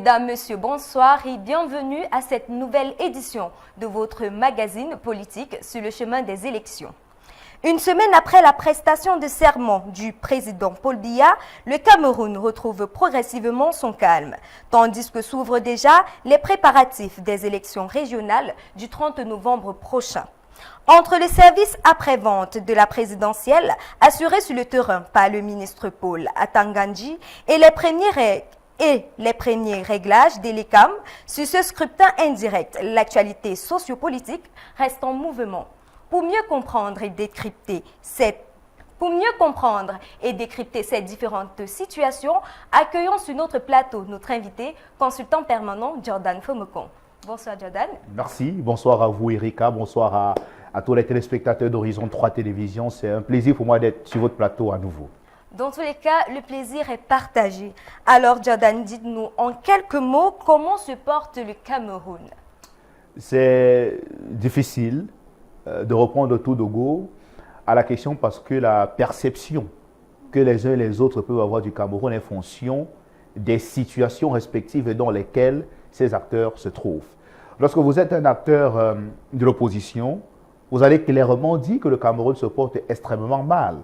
Mesdames, Messieurs, bonsoir et bienvenue à cette nouvelle édition de votre magazine politique sur le chemin des élections. Une semaine après la prestation de serment du président Paul Biya, le Cameroun retrouve progressivement son calme, tandis que s'ouvrent déjà les préparatifs des élections régionales du 30 novembre prochain. Entre les services après-vente de la présidentielle assurés sur le terrain par le ministre Paul Atangandji et les premiers réglages des LECAM sur ce scrutin indirect, l'actualité sociopolitique reste en mouvement. Pour mieux comprendre et décrypter cette différentes situations, accueillons sur notre plateau notre invité, consultant permanent Jordan Fomokon. Bonsoir Jordan. Merci, bonsoir à vous Erika, bonsoir à tous les téléspectateurs d'Horizon 3 Télévision. C'est un plaisir pour moi d'être sur votre plateau à nouveau. Dans tous les cas, le plaisir est partagé. Alors Jordan, dites-nous en quelques mots comment se porte le Cameroun. C'est difficile de reprendre tout de go à la question parce que la perception que les uns et les autres peuvent avoir du Cameroun est fonction des situations respectives dans lesquelles ces acteurs se trouvent. Lorsque vous êtes un acteur de l'opposition, vous allez clairement dire que le Cameroun se porte extrêmement mal.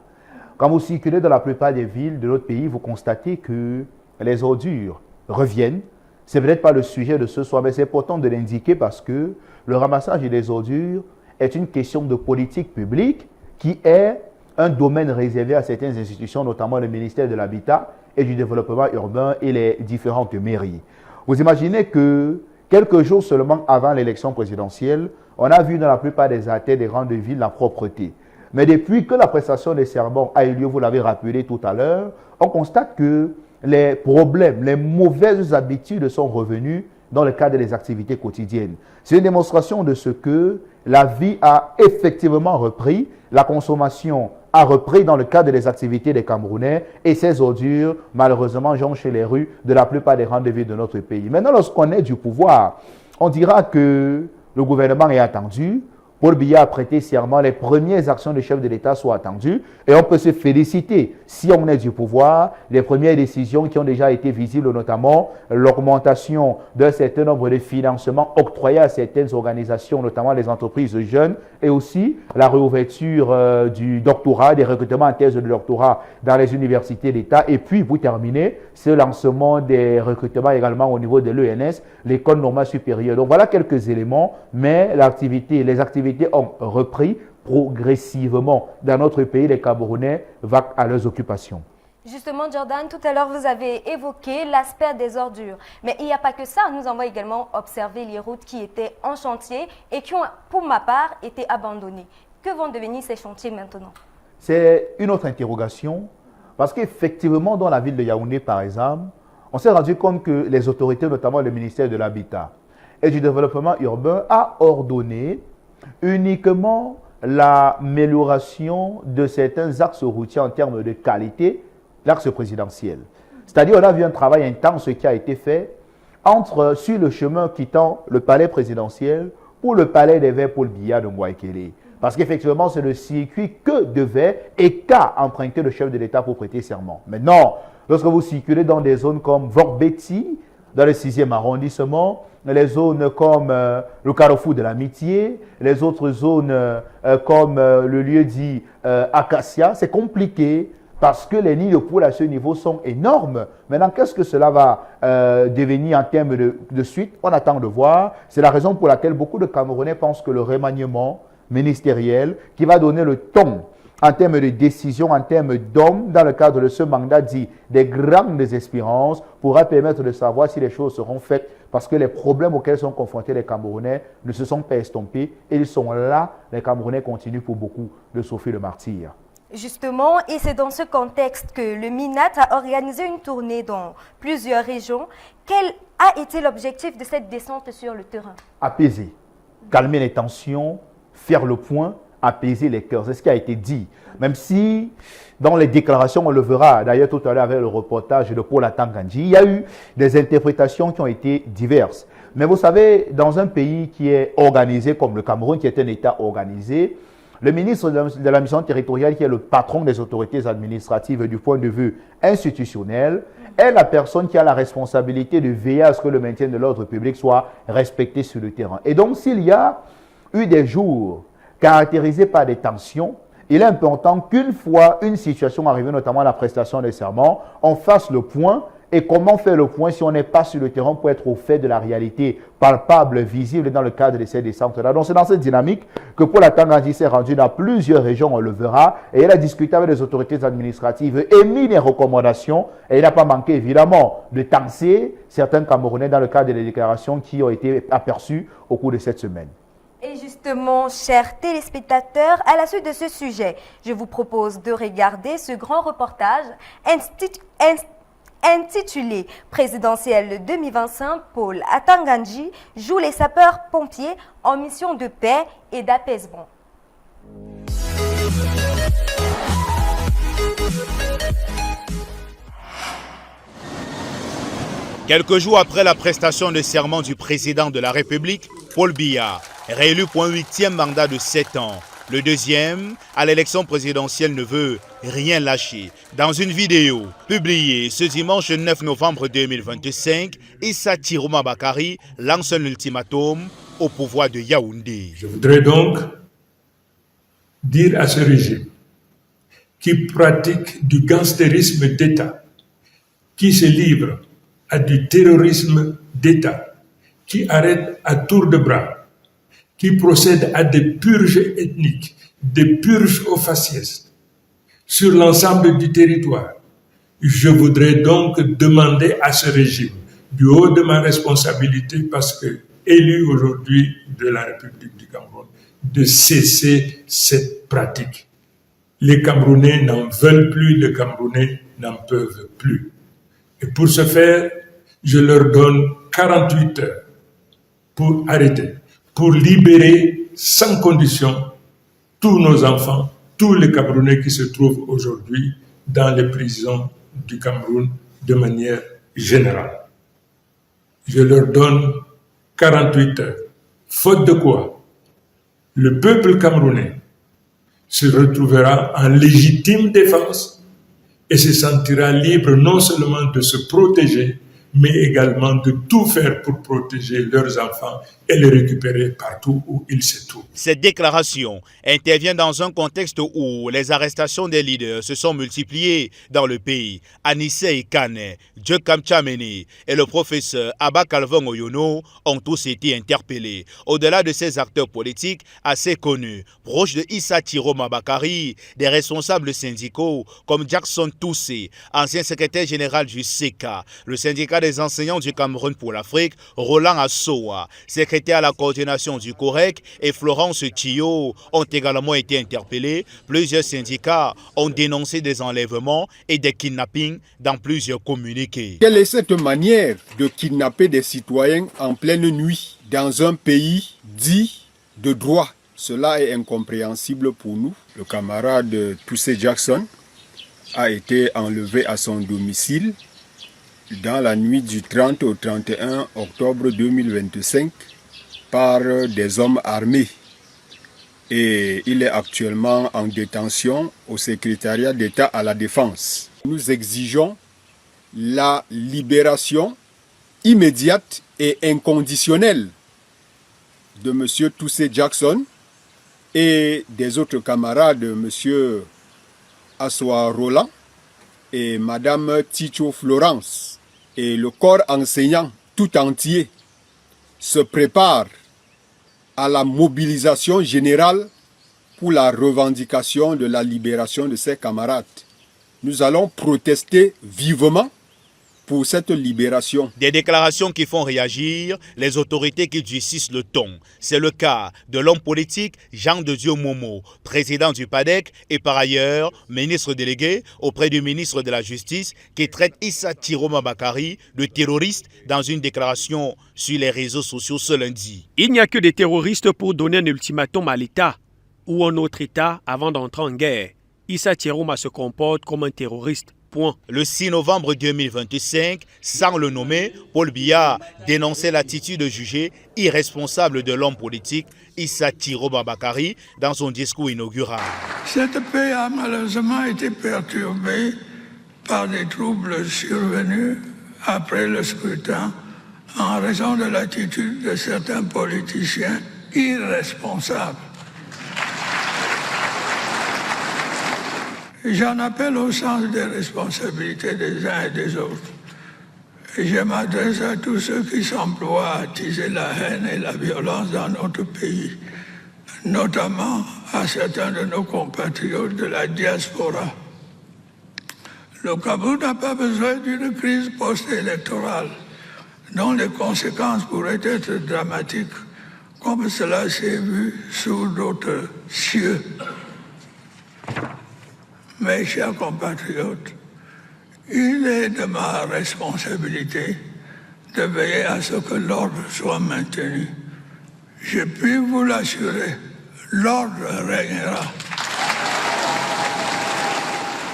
Quand vous circulez dans la plupart des villes de notre pays, vous constatez que les ordures reviennent. Ce n'est peut-être pas le sujet de ce soir, mais c'est important de l'indiquer parce que le ramassage des ordures est une question de politique publique qui est un domaine réservé à certaines institutions, notamment le ministère de l'Habitat et du Développement urbain et les différentes mairies. Vous imaginez que quelques jours seulement avant l'élection présidentielle, on a vu dans la plupart des artères des grandes villes la propreté. Mais depuis que la prestation des serments a eu lieu, vous l'avez rappelé tout à l'heure, on constate que les problèmes, les mauvaises habitudes sont revenus dans le cadre des activités quotidiennes. C'est une démonstration de ce que la vie a effectivement repris, la consommation a repris dans le cadre des activités des Camerounais et ces ordures, malheureusement, jonchent les rues de la plupart des grandes villes de notre pays. Maintenant, lorsqu'on est du pouvoir, on dira que le gouvernement est attendu. Paul Biya a prêté serment, les premières actions du chef de l'État sont attendues et on peut se féliciter, si on est du pouvoir, les premières décisions qui ont déjà été visibles, notamment l'augmentation d'un certain nombre de financements octroyés à certaines organisations, notamment les entreprises jeunes, et aussi la réouverture du doctorat, des recrutements en thèse de doctorat dans les universités d'État, et puis, pour terminer, ce lancement des recrutements également au niveau de l'ENS, l'École normale supérieure. Donc voilà quelques éléments, mais les activités ont repris progressivement dans notre pays. Les Camerounais vaquent à leurs occupations. Justement, Jordan, tout à l'heure, vous avez évoqué l'aspect des ordures. Mais il n'y a pas que ça. Nous avons également observé les routes qui étaient en chantier et qui ont, pour ma part, été abandonnées. Que vont devenir ces chantiers maintenant? C'est une autre interrogation. Parce qu'effectivement, dans la ville de Yaoundé, par exemple, on s'est rendu compte que les autorités, notamment le ministère de l'Habitat et du Développement urbain, a ordonné uniquement l'amélioration de certains axes routiers en termes de qualité, l'axe présidentiel. C'est-à-dire on a vu un travail intense qui a été fait sur le chemin quittant le palais présidentiel pour le palais des Verts Paul Biya de Mouaikele. Parce qu'effectivement, c'est le circuit que devait et qu'a emprunté le chef de l'État pour prêter serment. Maintenant, lorsque vous circulez dans des zones comme Vorbeti, dans le 6e arrondissement, les zones comme le carrefour de l'Amitié, les autres zones comme le lieu dit Acacia, c'est compliqué parce que les nids de poules à ce niveau sont énormes. Maintenant, qu'est-ce que cela va devenir en termes de suite? On attend de voir. C'est la raison pour laquelle beaucoup de Camerounais pensent que le remaniement ministériel qui va donner le ton en termes de décision, en termes d'hommes, dans le cadre de ce mandat dit des grandes espérances, pourra permettre de savoir si les choses seront faites parce que les problèmes auxquels sont confrontés les Camerounais ne se sont pas estompés et ils sont là. Les Camerounais continuent pour beaucoup de souffrir le martyre. Justement, et c'est dans ce contexte que le MINAT a organisé une tournée dans plusieurs régions. Quel a été l'objectif de cette descente sur le terrain? Apaiser, calmer les tensions, faire le point, apaiser les cœurs. C'est ce qui a été dit. Même si, dans les déclarations, on le verra, d'ailleurs tout à l'heure avec le reportage de Paul Atangandji, il y a eu des interprétations qui ont été diverses. Mais vous savez, dans un pays qui est organisé comme le Cameroun, qui est un État organisé, le ministre de la mission territoriale, qui est le patron des autorités administratives du point de vue institutionnel, est la personne qui a la responsabilité de veiller à ce que le maintien de l'ordre public soit respecté sur le terrain. Et donc, s'il y a eu des jours caractérisés par des tensions, il est important qu'une fois une situation arrivée, notamment la prestation des serments, on fasse le point. Et comment faire le point si on n'est pas sur le terrain pour être au fait de la réalité palpable, visible dans le cadre de ces descentes-là. Donc c'est dans cette dynamique que Paul Atanga s'est rendu dans plusieurs régions, on le verra, et il a discuté avec les autorités administratives, émis des recommandations, et il n'a pas manqué évidemment de tenser certains Camerounais dans le cadre des déclarations qui ont été aperçues au cours de cette semaine. Et justement, chers téléspectateurs, à la suite de ce sujet, je vous propose de regarder ce grand reportage intitulé Présidentielle 2025, Paul Atanganji joue les sapeurs-pompiers en mission de paix et d'apaisement. Quelques jours après la prestation de serment du président de la République, Paul Biya, réélu pour un 8e mandat de 7 ans, le deuxième, à l'élection présidentielle, ne veut rien lâcher. Dans une vidéo publiée ce dimanche 9 novembre 2025, Issa Tiroma Bakari lance un ultimatum au pouvoir de Yaoundé. Je voudrais donc dire à ce régime qui pratique du gangstérisme d'État, qui se livre à du terrorisme d'État, qui arrête à tour de bras, qui procède à des purges ethniques, des purges au faciès sur l'ensemble du territoire. Je voudrais donc demander à ce régime, du haut de ma responsabilité, parce que élu aujourd'hui de la République du Cameroun, de cesser cette pratique. Les Camerounais n'en veulent plus, les Camerounais n'en peuvent plus. Et pour ce faire, je leur donne 48 heures pour arrêter, pour libérer sans condition tous nos enfants, tous les Camerounais qui se trouvent aujourd'hui dans les prisons du Cameroun de manière générale. Je leur donne 48 heures. Faute de quoi, le peuple camerounais se retrouvera en légitime défense et se sentira libre non seulement de se protéger, mais également de tout faire pour protéger leurs enfants et les récupérer partout où ils se trouvent. Cette déclaration intervient dans un contexte où les arrestations des leaders se sont multipliées dans le pays. Anissé Kane, Djekam Tchameni et le professeur Abba Calvin Oyono ont tous été interpellés. Au-delà de ces acteurs politiques assez connus, proches de Issa Tiroma Bakari, des responsables syndicaux comme Jackson Toussé, ancien secrétaire général du SECA, le syndicat des enseignants du Cameroun pour l'Afrique, Roland Assoa, secrétaire à la coordination du COREC, et Florence Thio ont également été interpellés. Plusieurs syndicats ont dénoncé des enlèvements et des kidnappings dans plusieurs communiqués. Quelle est cette manière de kidnapper des citoyens en pleine nuit dans un pays dit de droit? Cela est incompréhensible pour nous. Le camarade Toussé Jackson a été enlevé à son domicile dans la nuit du 30 au 31 octobre 2025 par des hommes armés. Et il est actuellement en détention au secrétariat d'État à la Défense. Nous exigeons la libération immédiate et inconditionnelle de M. Toussé Jackson et des autres camarades, M. Assoa Roland et Mme Ticho Florence. Et le corps enseignant tout entier se prépare à la mobilisation générale pour la revendication de la libération de ses camarades. Nous allons protester vivement pour cette libération. Des déclarations qui font réagir les autorités qui durcissent le ton. C'est le cas de l'homme politique Jean de Dieu Momo, président du PADEC et par ailleurs ministre délégué auprès du ministre de la Justice, qui traite Issa Tiroma Bakari de terroriste dans une déclaration sur les réseaux sociaux ce lundi. Il n'y a que des terroristes pour donner un ultimatum à l'État ou un autre État avant d'entrer en guerre. Issa Tiroma se comporte comme un terroriste. Point. Le 6 novembre 2025, sans le nommer, Paul Biya dénonçait l'attitude jugée irresponsable de l'homme politique Issa Tiroma Bakari dans son discours inaugural. Cette paix a malheureusement été perturbée par des troubles survenus après le scrutin en raison de l'attitude de certains politiciens irresponsables. J'en appelle au sens des responsabilités des uns et des autres. Et je m'adresse à tous ceux qui s'emploient à attiser la haine et la violence dans notre pays, notamment à certains de nos compatriotes de la diaspora. Le Cameroun n'a pas besoin d'une crise post-électorale dont les conséquences pourraient être dramatiques, comme cela s'est vu sous d'autres cieux. Mes chers compatriotes, il est de ma responsabilité de veiller à ce que l'ordre soit maintenu. Je puis vous l'assurer, l'ordre régnera.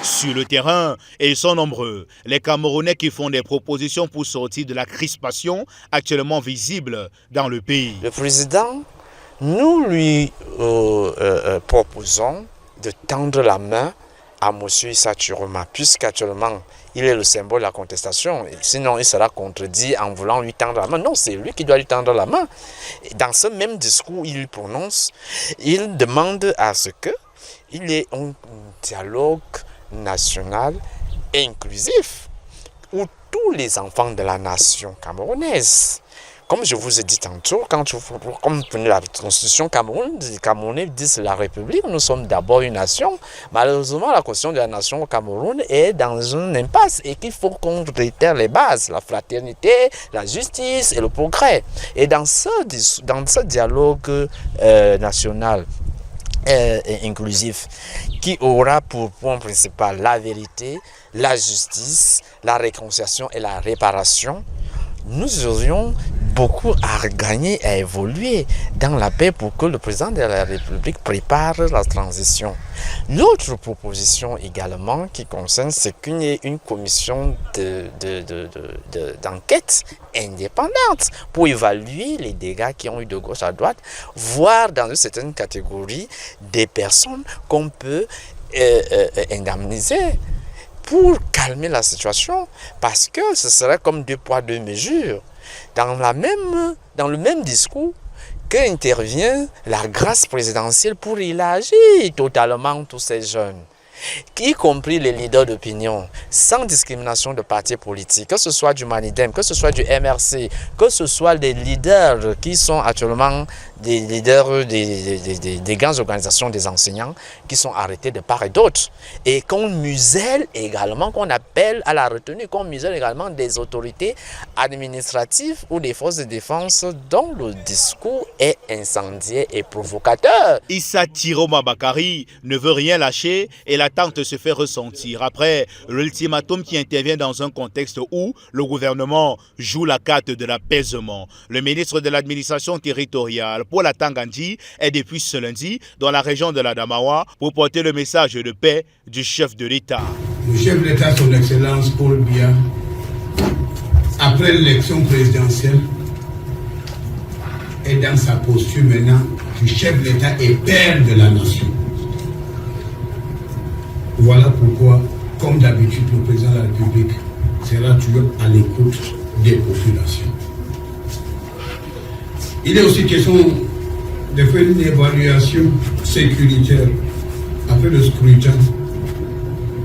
Sur le terrain, et ils sont nombreux, les Camerounais qui font des propositions pour sortir de la crispation actuellement visible dans le pays. Le président, nous lui proposons de tendre la main à M. Issa Chiroma, puisqu'actuellement, il est le symbole de la contestation. Sinon, il sera contredit en voulant lui tendre la main. Non, c'est lui qui doit lui tendre la main. Dans ce même discours, il prononce, il demande à ce qu'il y ait un dialogue national et inclusif où tous les enfants de la nation camerounaise, comme je vous ai dit tantôt, comme la constitution Camerounais disent la République, nous sommes d'abord une nation. Malheureusement, la question de la nation au Cameroun est dans une impasse et qu'il faut qu'on réitère les bases, la fraternité, la justice et le progrès. Et dans ce dialogue national inclusif qui aura pour point principal la vérité, la justice, la réconciliation et la réparation, nous aurions beaucoup à gagner, à évoluer dans la paix pour que le président de la République prépare la transition. L'autre proposition également qui concerne, c'est qu'il y ait une commission d'enquête indépendante pour évaluer les dégâts qui ont eu de gauche à droite, voir dans une certaine catégorie des personnes qu'on peut indemniser pour calmer la situation, parce que ce serait comme 2 poids 2 mesures. Dans le même discours qu'intervient la grâce présidentielle pour élargir totalement tous ces jeunes, y compris les leaders d'opinion, sans discrimination de partis politiques, que ce soit du Manidem, que ce soit du MRC, que ce soit des leaders qui sont actuellement des leaders des grandes organisations des enseignants qui sont arrêtés de part et d'autre. Et qu'on muselle également, qu'on appelle à la retenue, qu'on muselle également des autorités administratives ou des forces de défense dont le discours est incendiaire et provocateur. Issa Chiroma Bakari ne veut rien lâcher et l'attente se fait ressentir après l'ultimatum qui intervient dans un contexte où le gouvernement joue la carte de l'apaisement. Le ministre de l'administration territoriale, Paul Atangandji, est depuis ce lundi dans la région de l'Adamawa pour porter le message de paix du chef de l'État. Le chef de l'État, son Excellence Paul Biya, après l'élection présidentielle, est dans sa posture maintenant du chef de l'État et père de la nation. Voilà pourquoi, comme d'habitude, le président de la République sera toujours à l'écoute des populations. Il est aussi question de faire une évaluation sécuritaire après le scrutin,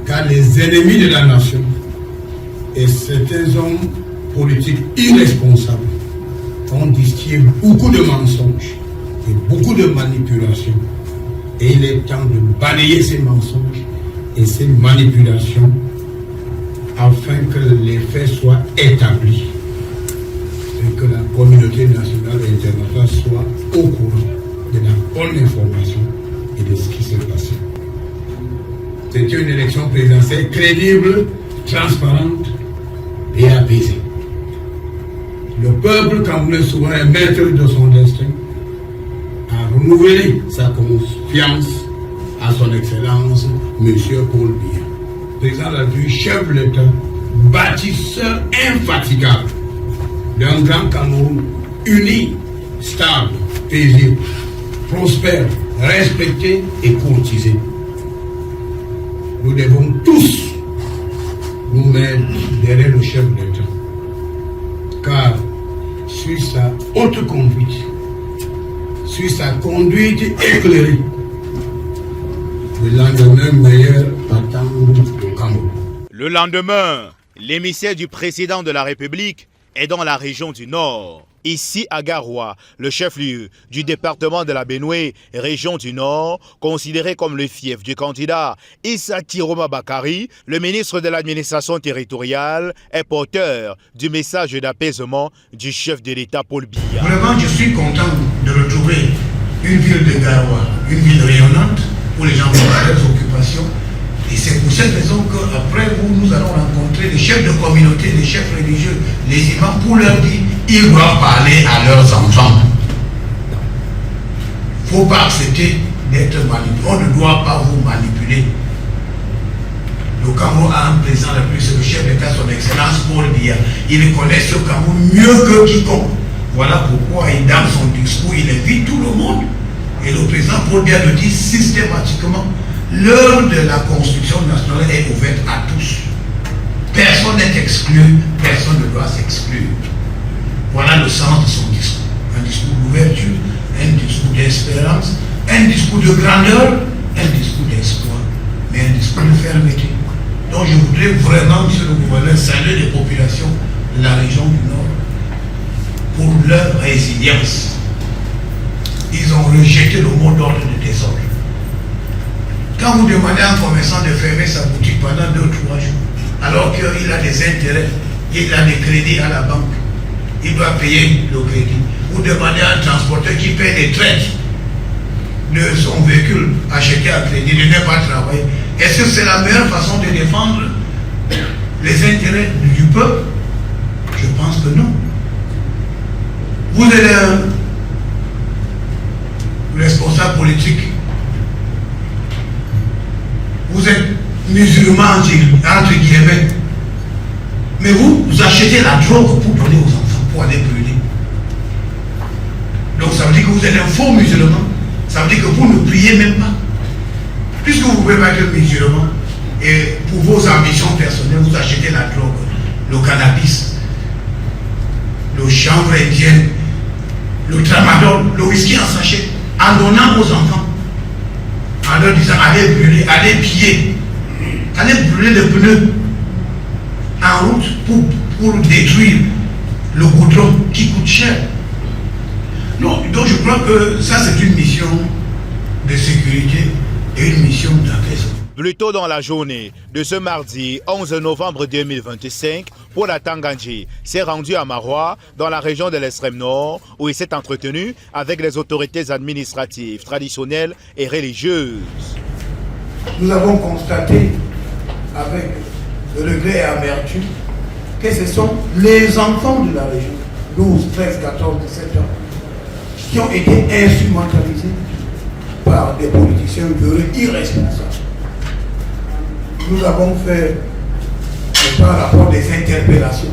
car les ennemis de la nation et certains hommes politiques irresponsables ont distillé beaucoup de mensonges et beaucoup de manipulations. Et il est temps de balayer ces mensonges et ces manipulations afin que les faits soient établis et que la communauté nationale et internationale soit au courant de la bonne information et de ce qui s'est passé. C'était une élection présidentielle crédible, transparente et apaisée. Le peuple camerounais souverain, maître de son destin, a renouvelé sa confiance à son Excellence, M. Paul Biya, président de la République, chef de l'État, bâtisseur infatigable d'un grand Cameroun uni, stable, paisible, prospère, respecté et courtisé. Nous devons tous nous mettre derrière le chef d'État. Car sur sa haute conduite, sur sa conduite éclairée, le lendemain meilleur attend le Cameroun. Le lendemain, l'émissaire du président de la République est dans la région du Nord. Ici à Garoua, le chef-lieu du département de la Benoué, région du Nord, considéré comme le fief du candidat Issa Tiroma Bakari, le ministre de l'administration territoriale, est porteur du message d'apaisement du chef de l'État Paul Biya. Vraiment, je suis content de retrouver une ville de Garoua, une ville rayonnante où les gens ont leurs occupations. Et c'est pour cette raison qu'après vous, nous allons rencontrer les chefs de communauté, les chefs religieux, les imams, pour leur dire ils doivent parler à leurs enfants. Il ne faut pas accepter d'être manipulé. On ne doit pas vous manipuler. Le Cameroun a un président de plus, le chef d'État, son excellence Paul Biya. Il connaît ce Cameroun mieux que quiconque. Voilà pourquoi dans son discours, il invite tout le monde. Et le président Paul Biya le dit systématiquement. L'heure de la construction nationale est ouverte à tous. Personne n'est exclu, personne ne doit s'exclure. Voilà le sens de son discours. Un discours d'ouverture, un discours d'espérance, un discours de grandeur, un discours d'espoir, mais un discours de fermeté. Donc je voudrais vraiment, monsieur le gouverneur, saluer les populations de la région du Nord pour leur résilience. Ils ont rejeté le mot d'ordre de désordre. Quand vous demandez à un commerçant de fermer sa boutique pendant 2 ou 3 jours, alors qu'il a des intérêts, il a des crédits à la banque, il doit payer le crédit. Vous demandez à un transporteur qui paie les traites de son véhicule acheté à crédit, de ne pas travailler. Est-ce que c'est la meilleure façon de défendre les intérêts du peuple? Je pense que non. Vous êtes un responsable politique. Vous êtes musulman entre guillemets, mais vous achetez la drogue pour donner aux enfants, pour aller brûler. Donc ça veut dire que vous êtes un faux musulman. Ça veut dire que vous ne priez même pas. Puisque vous ne pouvez pas être musulman, et pour vos ambitions personnelles, vous achetez la drogue, le cannabis, le chanvre indien, le tramadol, le whisky en sachet, en donnant aux enfants. En leur disant allez brûler, allez piller, allez brûler les pneus en route pour détruire le goudron qui coûte cher. Non, donc je crois que ça c'est une mission de sécurité et une mission d'apaisement. Plus tôt dans la journée de ce mardi 11 novembre 2025, Paul Atangandji s'est rendu à Maroua, dans la région de l'extrême nord, où il s'est entretenu avec les autorités administratives, traditionnelles et religieuses. Nous avons constaté avec regret et amertume que ce sont les enfants de la région, 12, 13, 14, 17 ans, qui ont été instrumentalisés par des politiciens irresponsables. Nous avons fait par rapport des interpellations.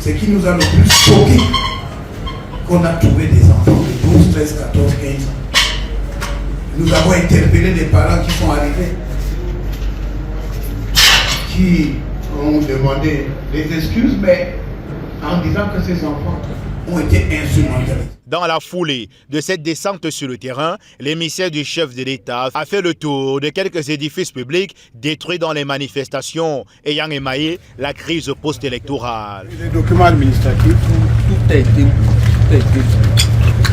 Ce qui nous a le plus choqué, qu'on a trouvé des enfants de 12, 13, 14, 15 ans. Nous avons interpellé des parents qui sont arrivés, qui ont demandé des excuses, mais en disant que ces enfants ont été instrumentalisés. Dans la foulée de cette descente sur le terrain, l'émissaire du chef de l'État a fait le tour de quelques édifices publics détruits dans les manifestations ayant émaillé la crise post-électorale. Les documents administratifs, tout a été brûlé.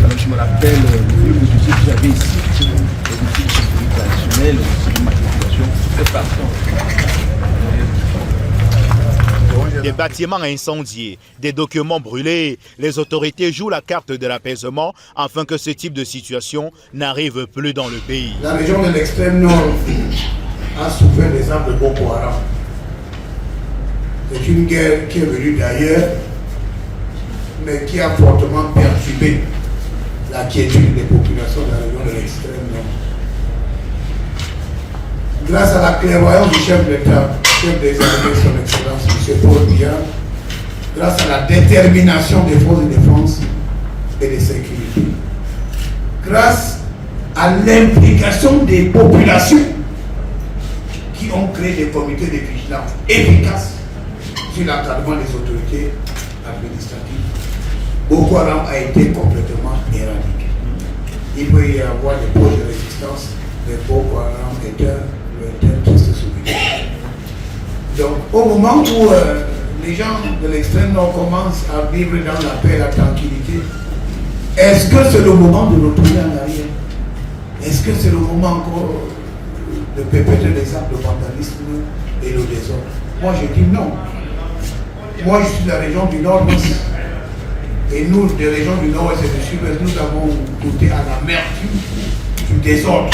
Alors, je me rappelle le dossier que j'avais ici, le dossier de sécurité traditionnelle, le dossier de matriculation, c'est partout. Des bâtiments incendiés, des documents brûlés, les autorités jouent la carte de l'apaisement afin que ce type de situation n'arrive plus dans le pays. La région de l'extrême nord a souffert des armes de Boko Haram. C'est une guerre qui est venue d'ailleurs, mais qui a fortement perturbé la quiétude des populations de la région de l'extrême nord. Grâce à la clairvoyance du chef d'État, chef des armées, son excellence, M. Paul Biya, grâce à la détermination des forces de défense et de sécurité, grâce à l'implication des populations qui ont créé des comités de vigilance efficaces sur l'encadrement des autorités administratives, Boko Haram a été complètement éradiqué. Il peut y avoir des poches de résistance, mais Boko Haram est un triste souvenir. Donc, au moment où les gens de l'extrême nord commencent à vivre dans la paix et la tranquillité, est-ce que c'est le moment de retourner en arrière? Est-ce que c'est le moment encore de perpétrer des actes de vandalisme et le désordre? Moi, je dis non. Moi, je suis de la région du Nord-Ouest. Et nous, des régions du Nord-Ouest et du Sud-Ouest, nous avons goûté à l'amertume du désordre.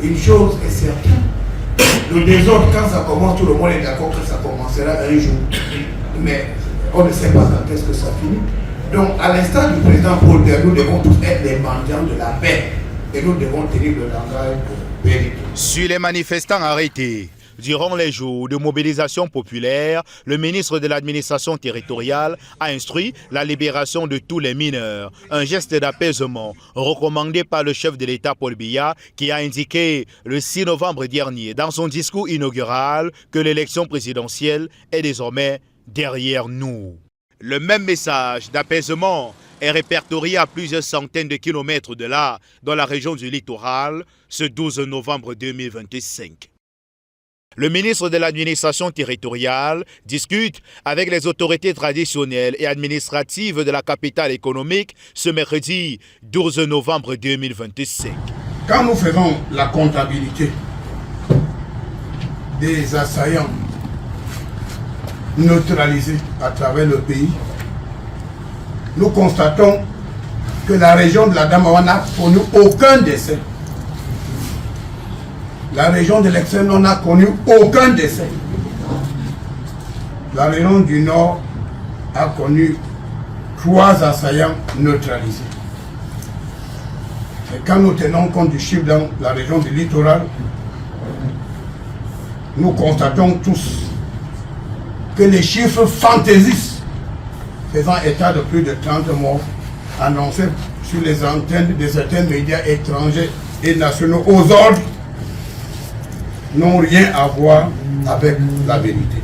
Une chose est certaine. Le désordre, quand ça commence, tout le monde est d'accord que ça commencera un jour. Mais on ne sait pas quand est-ce que ça finit. Donc, à l'instar du président Paul Biya, nous devons tous être les mendiants de la paix. Et nous devons tenir le langage de vérité. Sur les manifestants arrêtés, durant les jours de mobilisation populaire, le ministre de l'administration territoriale a instruit la libération de tous les mineurs. Un geste d'apaisement recommandé par le chef de l'État Paul Biya, qui a indiqué le 6 novembre dernier dans son discours inaugural que l'élection présidentielle est désormais derrière nous. Le même message d'apaisement est répertorié à plusieurs centaines de kilomètres de là, dans la région du littoral, ce 12 novembre 2025. Le ministre de l'administration territoriale discute avec les autorités traditionnelles et administratives de la capitale économique ce mercredi 12 novembre 2025. Quand nous faisons la comptabilité des assaillants neutralisés à travers le pays, nous constatons que la région de la Damawa n'a connu aucun décès. La région de l'extrême nord n'a connu aucun décès. La région du Nord a connu 3 assaillants neutralisés. Et quand nous tenons compte du chiffre dans la région du littoral, nous constatons tous que les chiffres fantaisistes faisant état de plus de 30 morts annoncés sur les antennes de certains médias étrangers et nationaux aux ordres n'ont rien à voir avec la vérité.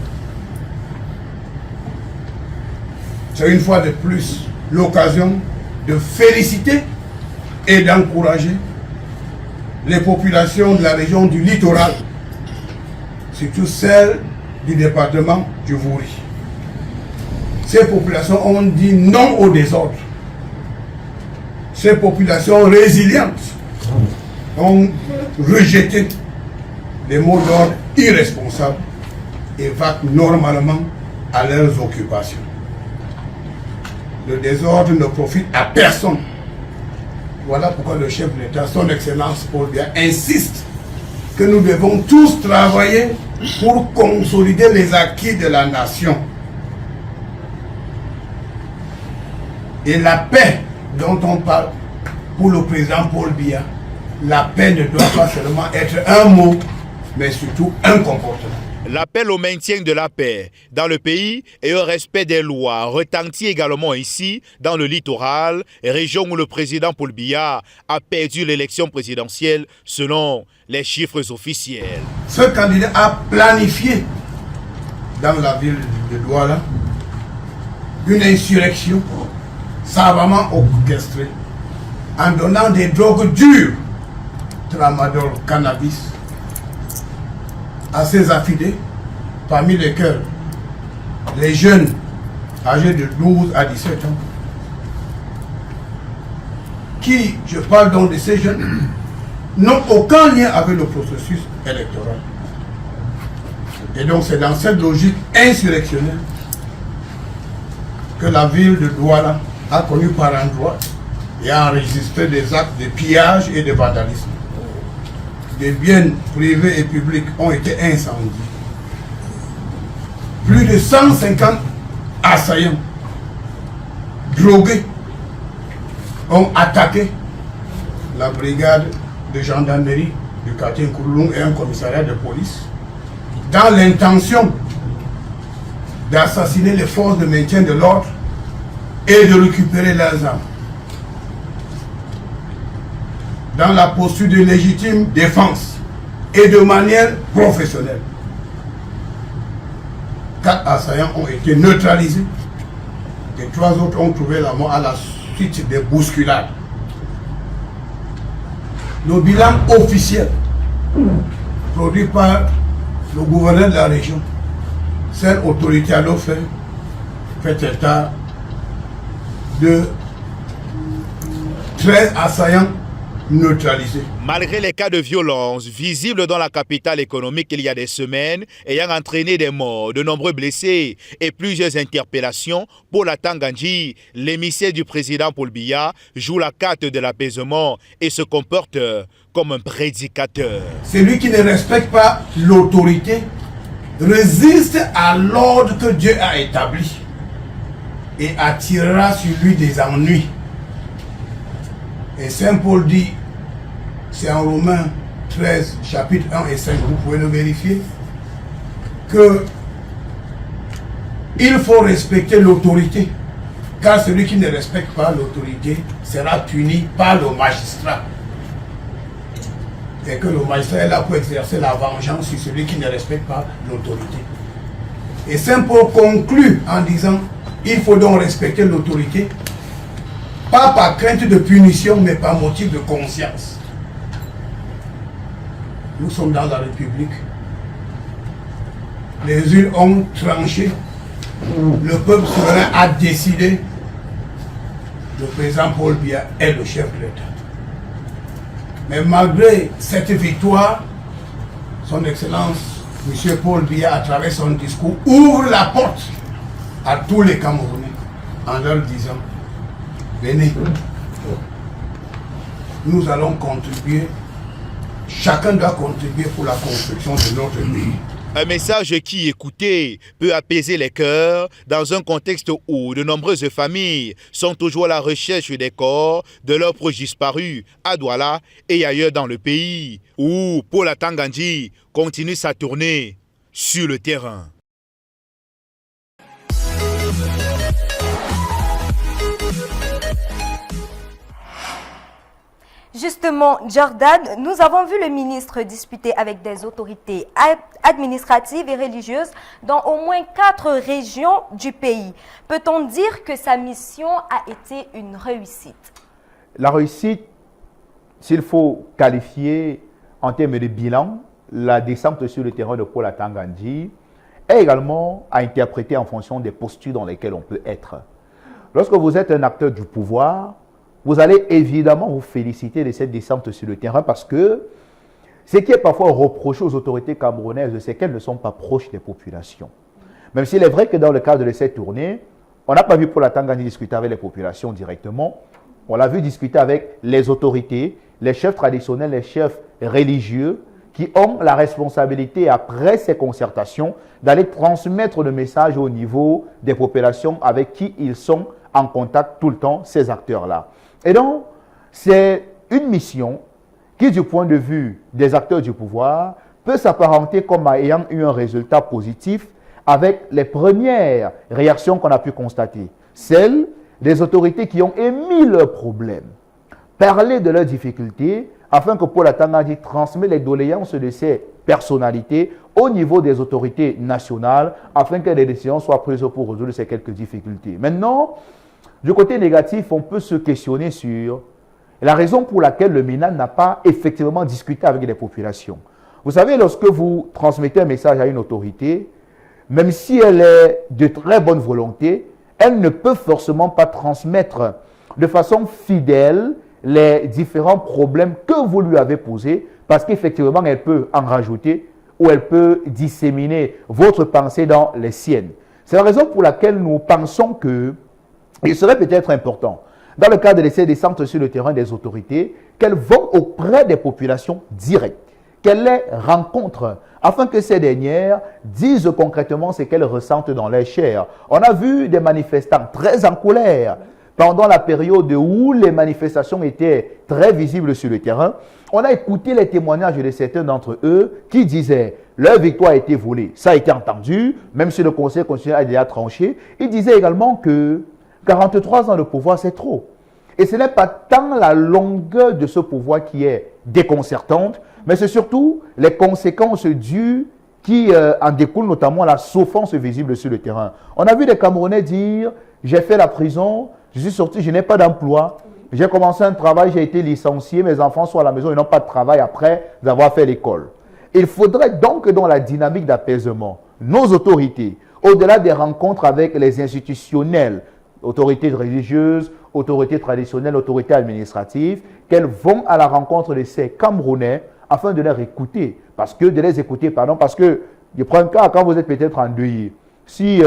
C'est une fois de plus l'occasion de féliciter et d'encourager les populations de la région du littoral, surtout celles du département du Vouri. Ces populations ont dit non au désordre. Ces populations résilientes ont rejeté les mots d'ordre irresponsables et vaquent normalement à leurs occupations. Le désordre ne profite à personne. Voilà pourquoi le chef de l'État, son Excellence Paul Biya, insiste que nous devons tous travailler pour consolider les acquis de la nation. Et la paix dont on parle pour le président Paul Biya, la paix ne doit pas seulement être un mot, mais surtout un comportement. L'appel au maintien de la paix dans le pays et au respect des lois retentit également ici, dans le littoral, région où le président Paul Biya a perdu l'élection présidentielle selon les chiffres officiels. Ce candidat a planifié dans la ville de Douala une insurrection savamment orchestrée en donnant des drogues dures, tramadol, cannabis, à ses affidés, parmi lesquels les jeunes âgés de 12 à 17 ans, qui, je parle donc de ces jeunes, n'ont aucun lien avec le processus électoral. Et donc c'est dans cette logique insurrectionnelle que la ville de Douala a connu par endroits et a enregistré des actes de pillage et de vandalisme. Des biens privés et publics ont été incendiés. Plus de 150 assaillants drogués ont attaqué la brigade de gendarmerie du quartier Kouloum et un commissariat de police dans l'intention d'assassiner les forces de maintien de l'ordre et de récupérer leurs armes. Dans la posture de légitime défense, et de manière professionnelle. 4 assaillants ont été neutralisés et 3 autres ont trouvé la mort à la suite des bousculades. Le bilan officiel produit par le gouverneur de la région, cette autorité à l'offre fait état de 13 assaillants neutralisés. Malgré les cas de violence visibles dans la capitale économique il y a des semaines, ayant entraîné des morts, de nombreux blessés et plusieurs interpellations, Paul Atanga-Ndji, l'émissaire du président Paul Biya, joue la carte de l'apaisement et se comporte comme un prédicateur. Celui qui ne respecte pas l'autorité résiste à l'ordre que Dieu a établi et attirera sur lui des ennuis. Et Saint Paul dit, c'est en Romains 13, chapitre 1 et 5, vous pouvez le vérifier, que il faut respecter l'autorité, car celui qui ne respecte pas l'autorité sera puni par le magistrat. Et que le magistrat est là pour exercer la vengeance sur celui qui ne respecte pas l'autorité. Et Saint Paul conclut en disant, il faut donc respecter l'autorité, pas par crainte de punition, mais par motif de conscience. Nous sommes dans la République. Les unes ont tranché. Le peuple souverain a décidé. Le président Paul Biya est le chef de l'État. Mais malgré cette victoire, son Excellence, M. Paul Biya, à travers son discours, ouvre la porte à tous les Camerounais en leur disant, venez, nous allons contribuer, chacun doit contribuer pour la construction de notre pays. Un message qui, écouté, peut apaiser les cœurs dans un contexte où de nombreuses familles sont toujours à la recherche des corps de leurs proches disparus à Douala et ailleurs dans le pays, où Paul Atanga-Ndji continue sa tournée sur le terrain. Justement, Jordan, nous avons vu le ministre discuter avec des autorités administratives et religieuses dans au moins 4 régions du pays. Peut-on dire que sa mission a été une réussite? La réussite, s'il faut qualifier en termes de bilan, la descente sur le terrain de Paul Atanga-Ndji est également à interpréter en fonction des postures dans lesquelles on peut être. Lorsque vous êtes un acteur du pouvoir, vous allez évidemment vous féliciter de cette descente sur le terrain parce que ce qui est parfois reproché aux autorités camerounaises, c'est qu'elles ne sont pas proches des populations. Même s'il est vrai que dans le cadre de cette tournée, on n'a pas vu Paul Atanga-Ndji discuter avec les populations directement. On l'a vu discuter avec les autorités, les chefs traditionnels, les chefs religieux qui ont la responsabilité, après ces concertations, d'aller transmettre le message au niveau des populations avec qui ils sont en contact tout le temps, ces acteurs-là. Et donc, c'est une mission qui, du point de vue des acteurs du pouvoir, peut s'apparenter comme ayant eu un résultat positif avec les premières réactions qu'on a pu constater. Celles des autorités qui ont émis leurs problèmes, parler de leurs difficultés, afin que Paul Atanga-Ndji transmette les doléances de ces personnalités au niveau des autorités nationales, afin que des décisions soient prises pour résoudre ces quelques difficultés. Maintenant, du côté négatif, on peut se questionner sur la raison pour laquelle le MENA n'a pas effectivement discuté avec les populations. Vous savez, lorsque vous transmettez un message à une autorité, même si elle est de très bonne volonté, elle ne peut forcément pas transmettre de façon fidèle les différents problèmes que vous lui avez posés, parce qu'effectivement, elle peut en rajouter ou elle peut disséminer votre pensée dans les siennes. C'est la raison pour laquelle nous pensons que il serait peut-être important, dans le cadre de ces descentes sur le terrain des autorités, qu'elles vont auprès des populations directes, qu'elles les rencontrent, afin que ces dernières disent concrètement ce qu'elles ressentent dans leur chair. On a vu des manifestants très en colère pendant la période où les manifestations étaient très visibles sur le terrain. On a écouté les témoignages de certains d'entre eux qui disaient leur victoire a été volée. Ça a été entendu, même si le Conseil constitutionnel a déjà tranché. Ils disaient également que 43 ans de pouvoir, c'est trop. Et ce n'est pas tant la longueur de ce pouvoir qui est déconcertante, mais c'est surtout les conséquences dues qui en découlent, notamment la souffrance visible sur le terrain. On a vu des Camerounais dire « j'ai fait la prison, je suis sorti, je n'ai pas d'emploi, j'ai commencé un travail, j'ai été licencié, mes enfants sont à la maison, ils n'ont pas de travail après avoir fait l'école ». Il faudrait donc que dans la dynamique d'apaisement, nos autorités, au-delà des rencontres avec les institutionnels, autorités religieuses, autorités traditionnelles, autorités administratives, qu'elles vont à la rencontre de ces Camerounais afin de les écouter. Parce que je prends un cas quand vous êtes peut-être endeuillé. Si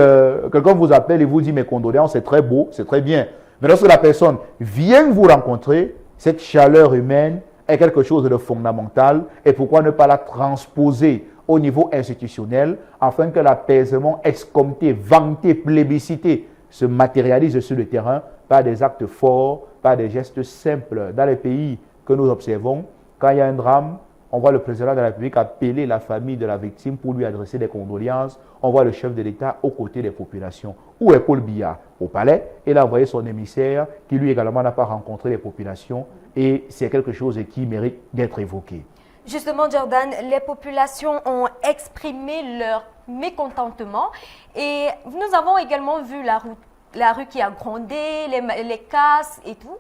quelqu'un vous appelle et vous dit mes condoléances, c'est très beau, c'est très bien. Mais lorsque la personne vient vous rencontrer, cette chaleur humaine est quelque chose de fondamental. Et pourquoi ne pas la transposer au niveau institutionnel afin que l'apaisement escompté, vanté, plébiscité se matérialise sur le terrain par des actes forts, par des gestes simples. Dans les pays que nous observons, quand il y a un drame, on voit le président de la République appeler la famille de la victime pour lui adresser des condoléances. On voit le chef de l'État aux côtés des populations. Où est Paul Biya? Au palais. Il a envoyé son émissaire qui lui également n'a pas rencontré les populations. Et c'est quelque chose qui mérite d'être évoqué. Justement, Jordan, les populations ont exprimé leur mécontentement. Et nous avons également vu la rue qui a grondé, les casses et tout.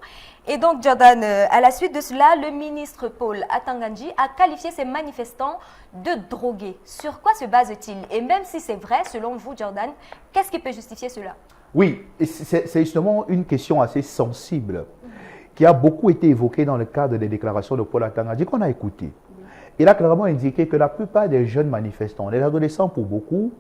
Et donc, Jordan, à la suite de cela, le ministre Paul Atangandji a qualifié ces manifestants de drogués. Sur quoi se base-t-il? Et même si c'est vrai, selon vous, Jordan, qu'est-ce qui peut justifier cela? Oui, c'est justement une question assez sensible qui a beaucoup été évoquée dans le cadre des déclarations de Paul Atangandji qu'on a écouté. Il a clairement indiqué que la plupart des jeunes manifestants, les adolescents pour beaucoup,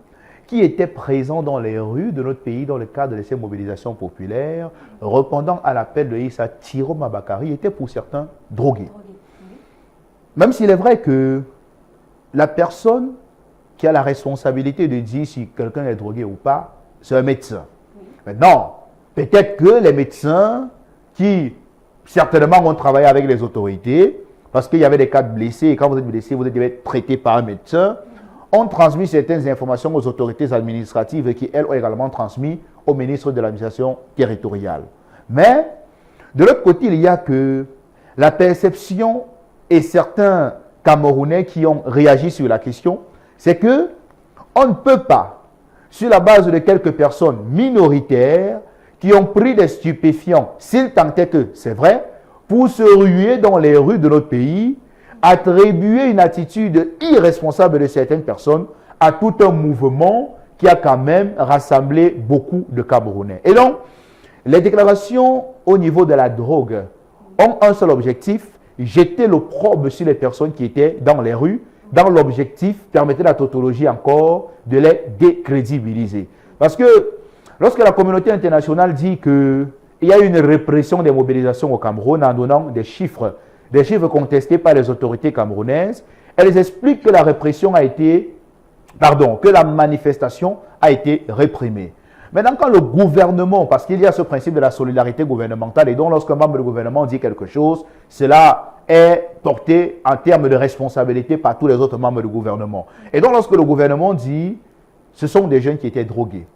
qui étaient présents dans les rues de notre pays dans le cadre de ces mobilisations populaires, répondant à l'appel de Issa Tiroma Bakari, étaient pour certains drogués. Même s'il est vrai que la personne qui a la responsabilité de dire si quelqu'un est drogué ou pas, c'est un médecin. Maintenant, peut-être que les médecins qui certainement ont travaillé avec les autorités, parce qu'il y avait des cas de blessés, et quand vous êtes blessé, vous devez être traité par un médecin, ont transmis certaines informations aux autorités administratives qui, elles, ont également transmis au ministre de l'administration territoriale. Mais, de l'autre côté, il y a que la perception et certains Camerounais qui ont réagi sur la question, c'est que on ne peut pas, sur la base de quelques personnes minoritaires qui ont pris des stupéfiants, s'il tentait que, c'est vrai, pour se ruer dans les rues de notre pays, attribuer une attitude irresponsable de certaines personnes à tout un mouvement qui a quand même rassemblé beaucoup de Camerounais. Et donc, les déclarations au niveau de la drogue ont un seul objectif, jeter l'opprobre sur les personnes qui étaient dans les rues, dans l'objectif, permettez la tautologie encore, de les décrédibiliser. Parce que lorsque la communauté internationale dit qu'il y a une répression des mobilisations au Cameroun en donnant des chiffres contestés par les autorités camerounaises, elles expliquent que la que la manifestation a été réprimée. Maintenant, quand le gouvernement, parce qu'il y a ce principe de la solidarité gouvernementale, et donc lorsqu'un membre du gouvernement dit quelque chose, cela est porté en termes de responsabilité par tous les autres membres du gouvernement. Et donc lorsque le gouvernement dit, ce sont des jeunes qui étaient drogués,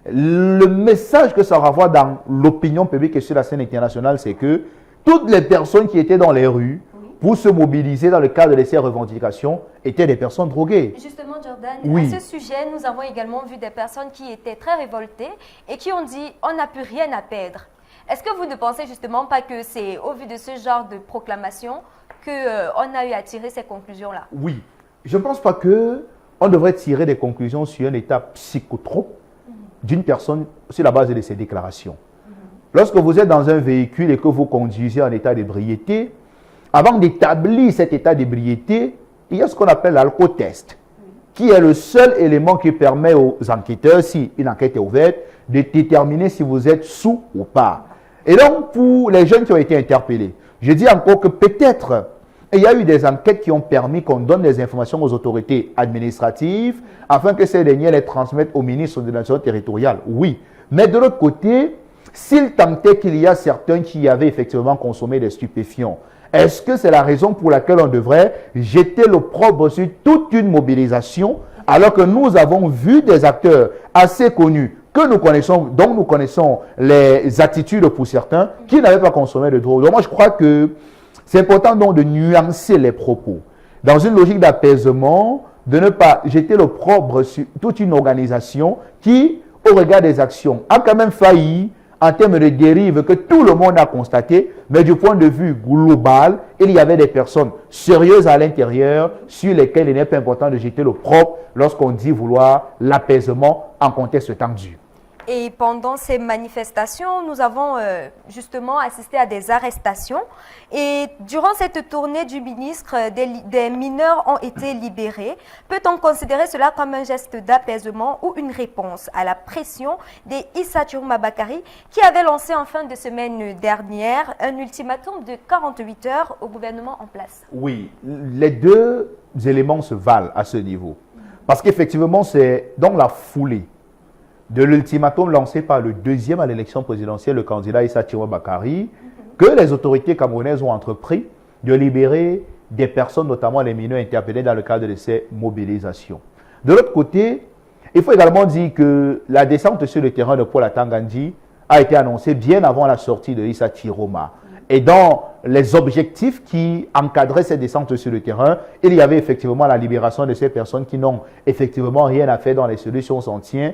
le message que ça renvoie dans l'opinion publique et sur la scène internationale, c'est que toutes les personnes qui étaient dans les rues pour se mobiliser dans le cadre de ces revendications étaient des personnes droguées. Justement, Jordan, à ce sujet, nous avons également vu des personnes qui étaient très révoltées et qui ont dit « on n'a plus rien à perdre ». Est-ce que vous ne pensez justement pas que c'est au vu de ce genre de proclamation qu'on a eu à tirer ces conclusions-là? Oui, je ne pense pas qu'on devrait tirer des conclusions sur un état psychotrope d'une personne sur la base de ces déclarations. Lorsque vous êtes dans un véhicule et que vous conduisez en état d'ébriété, avant d'établir cet état d'ébriété, il y a ce qu'on appelle l'alcotest, qui est le seul élément qui permet aux enquêteurs, si une enquête est ouverte, de déterminer si vous êtes sous ou pas. Et donc, pour les jeunes qui ont été interpellés, je dis encore que peut-être il y a eu des enquêtes qui ont permis qu'on donne des informations aux autorités administratives afin que ces derniers les transmettent au ministre de l'administration territoriale. Oui. Mais de l'autre côté, s'il tentait qu'il y a certains qui avaient effectivement consommé des stupéfiants, est-ce que c'est la raison pour laquelle on devrait jeter l'opprobre sur toute une mobilisation alors que nous avons vu des acteurs assez connus que nous connaissons, dont nous connaissons les attitudes pour certains, qui n'avaient pas consommé de drogue? Donc moi je crois que C'est important donc de nuancer les propos. Dans une logique d'apaisement, de ne pas jeter l'opprobre sur toute une organisation qui, au regard des actions, a quand même failli en termes de dérive que tout le monde a constaté, mais du point de vue global, il y avait des personnes sérieuses à l'intérieur sur lesquelles il n'est pas important de jeter l'opprobre lorsqu'on dit vouloir l'apaisement en contexte tendu. Et pendant ces manifestations, nous avons justement assisté à des arrestations. Et durant cette tournée du ministre, des mineurs ont été libérés. Peut-on considérer cela comme un geste d'apaisement ou une réponse à la pression des Issa Chiroma Bakary qui avait lancé en fin de semaine dernière un ultimatum de 48 heures au gouvernement en place? Oui, les deux éléments se valent à ce niveau. Parce qu'effectivement, c'est dans la foulée de l'ultimatum lancé par le deuxième à l'élection présidentielle, le candidat Issa Chiroma Bakary, que les autorités camerounaises ont entrepris de libérer des personnes, notamment les mineurs interpellés dans le cadre de ces mobilisations. De l'autre côté, il faut également dire que la descente sur le terrain de Paul Atangandji a été annoncée bien avant la sortie de Issa Chiroma. Et dans les objectifs qui encadraient cette descente sur le terrain, il y avait effectivement la libération de ces personnes qui n'ont effectivement rien à faire dans les solutions s'en tient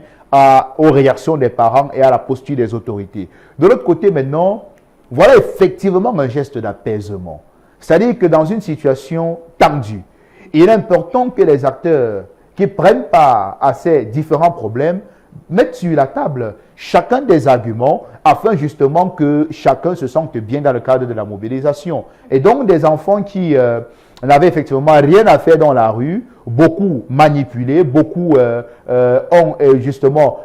aux réactions des parents et à la posture des autorités. De l'autre côté maintenant, voilà effectivement un geste d'apaisement. C'est-à-dire que dans une situation tendue, il est important que les acteurs qui prennent part à ces différents problèmes mettent sur la table chacun des arguments afin justement que chacun se sente bien dans le cadre de la mobilisation. Et donc des enfants qui n'avaient effectivement rien à faire dans la rue, beaucoup manipulés, beaucoup ont justement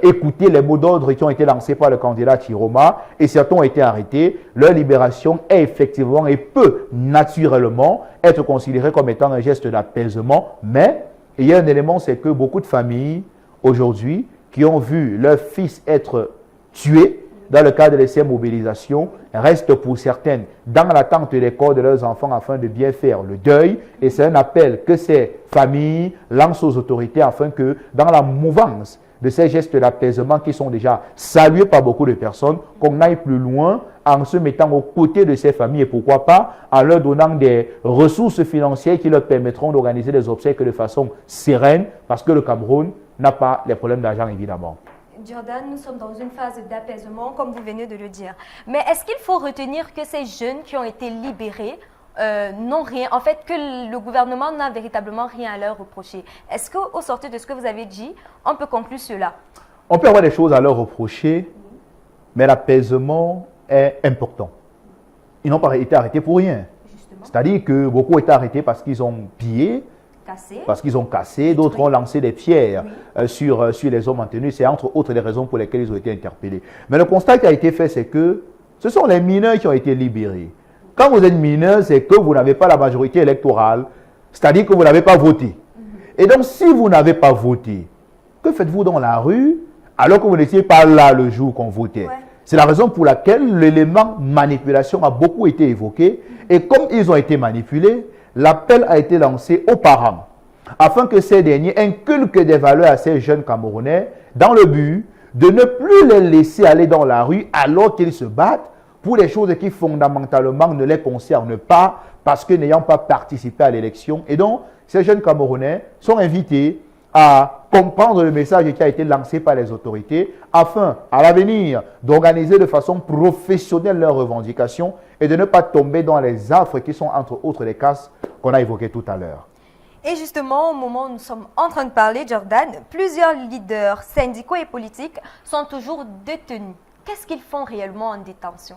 écouté les mots d'ordre qui ont été lancés par le candidat Chiroma et certains ont été arrêtés. Leur libération est effectivement et peut naturellement être considérée comme étant un geste d'apaisement, mais il y a un élément, c'est que beaucoup de familles aujourd'hui qui ont vu leur fils être tué dans le cadre de ces mobilisations restent pour certaines dans l'attente des corps de leurs enfants afin de bien faire le deuil. Et c'est un appel que ces familles lancent aux autorités afin que dans la mouvance de ces gestes d'apaisement qui sont déjà salués par beaucoup de personnes, qu'on aille plus loin en se mettant aux côtés de ces familles et pourquoi pas en leur donnant des ressources financières qui leur permettront d'organiser des obsèques de façon sereine parce que le Cameroun n'a pas les problèmes d'argent évidemment. Jordan, nous sommes dans une phase d'apaisement, comme vous venez de le dire. Mais est-ce qu'il faut retenir que ces jeunes qui ont été libérés n'ont rien, en fait, que le gouvernement n'a véritablement rien à leur reprocher? Est-ce qu'au sortir de ce que vous avez dit, on peut conclure cela? On peut avoir des choses à leur reprocher, mais l'apaisement est important. Ils n'ont pas été arrêtés pour rien. C'est-à-dire que beaucoup ont été arrêtés parce qu'ils ont pillé, parce qu'ils ont cassé, d'autres ont lancé des pierres sur les hommes en tenue. C'est entre autres les raisons pour lesquelles ils ont été interpellés. Mais le constat qui a été fait, c'est que ce sont les mineurs qui ont été libérés. Quand vous êtes mineur, c'est que vous n'avez pas la majorité électorale, c'est-à-dire que vous n'avez pas voté. Et donc, si vous n'avez pas voté, que faites-vous dans la rue alors que vous n'étiez pas là le jour qu'on votait? C'est la raison pour laquelle l'élément manipulation a beaucoup été évoqué. Et comme ils ont été manipulés, l'appel a été lancé aux parents afin que ces derniers inculquent des valeurs à ces jeunes Camerounais dans le but de ne plus les laisser aller dans la rue alors qu'ils se battent pour des choses qui fondamentalement ne les concernent pas parce que n'ayant pas participé à l'élection. Et donc, ces jeunes Camerounais sont invités à comprendre le message qui a été lancé par les autorités afin, à l'avenir, d'organiser de façon professionnelle leurs revendications et de ne pas tomber dans les affres qui sont entre autres les cas qu'on a évoqués tout à l'heure. Et justement, au moment où nous sommes en train de parler, Jordan, plusieurs leaders syndicaux et politiques sont toujours détenus. Qu'est-ce qu'ils font réellement en détention?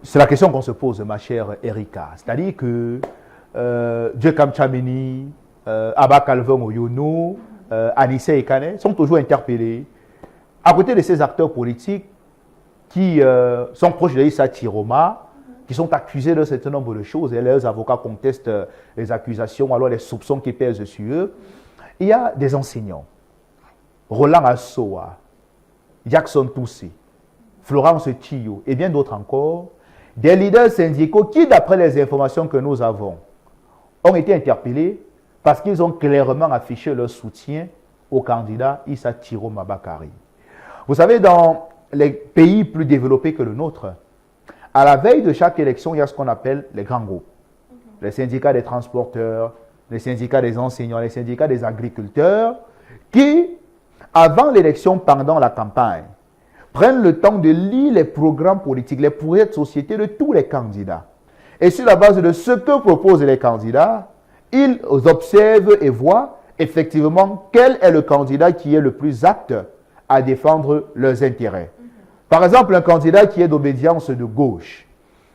C'est la question qu'on se pose, ma chère Erika. C'est-à-dire que Djekam Tchameni, Abba Kalvong Oyono, Anissé et Kane sont toujours interpellés. À côté de ces acteurs politiques qui sont proches de Issa Chiroma, qui sont accusés d'un certain nombre de choses et leurs avocats contestent les accusations, alors les soupçons qui pèsent sur eux, il y a des enseignants. Roland Assoa, Jackson Toussé, Florence Tio et bien d'autres encore, des leaders syndicaux qui, d'après les informations que nous avons, ont été interpellés parce qu'ils ont clairement affiché leur soutien au candidat Issa Chiroma Bakary. Vous savez, dans les pays plus développés que le nôtre, À la veille de chaque élection, il y a ce qu'on appelle les grands groupes. Les syndicats des transporteurs, les syndicats des enseignants, les syndicats des agriculteurs, qui, avant l'élection, pendant la campagne, prennent le temps de lire les programmes politiques, les projets de société de tous les candidats. Et sur la base de ce que proposent les candidats, ils observent et voient effectivement quel est le candidat qui est le plus apte à défendre leurs intérêts. Par exemple, un candidat qui est d'obédience de gauche,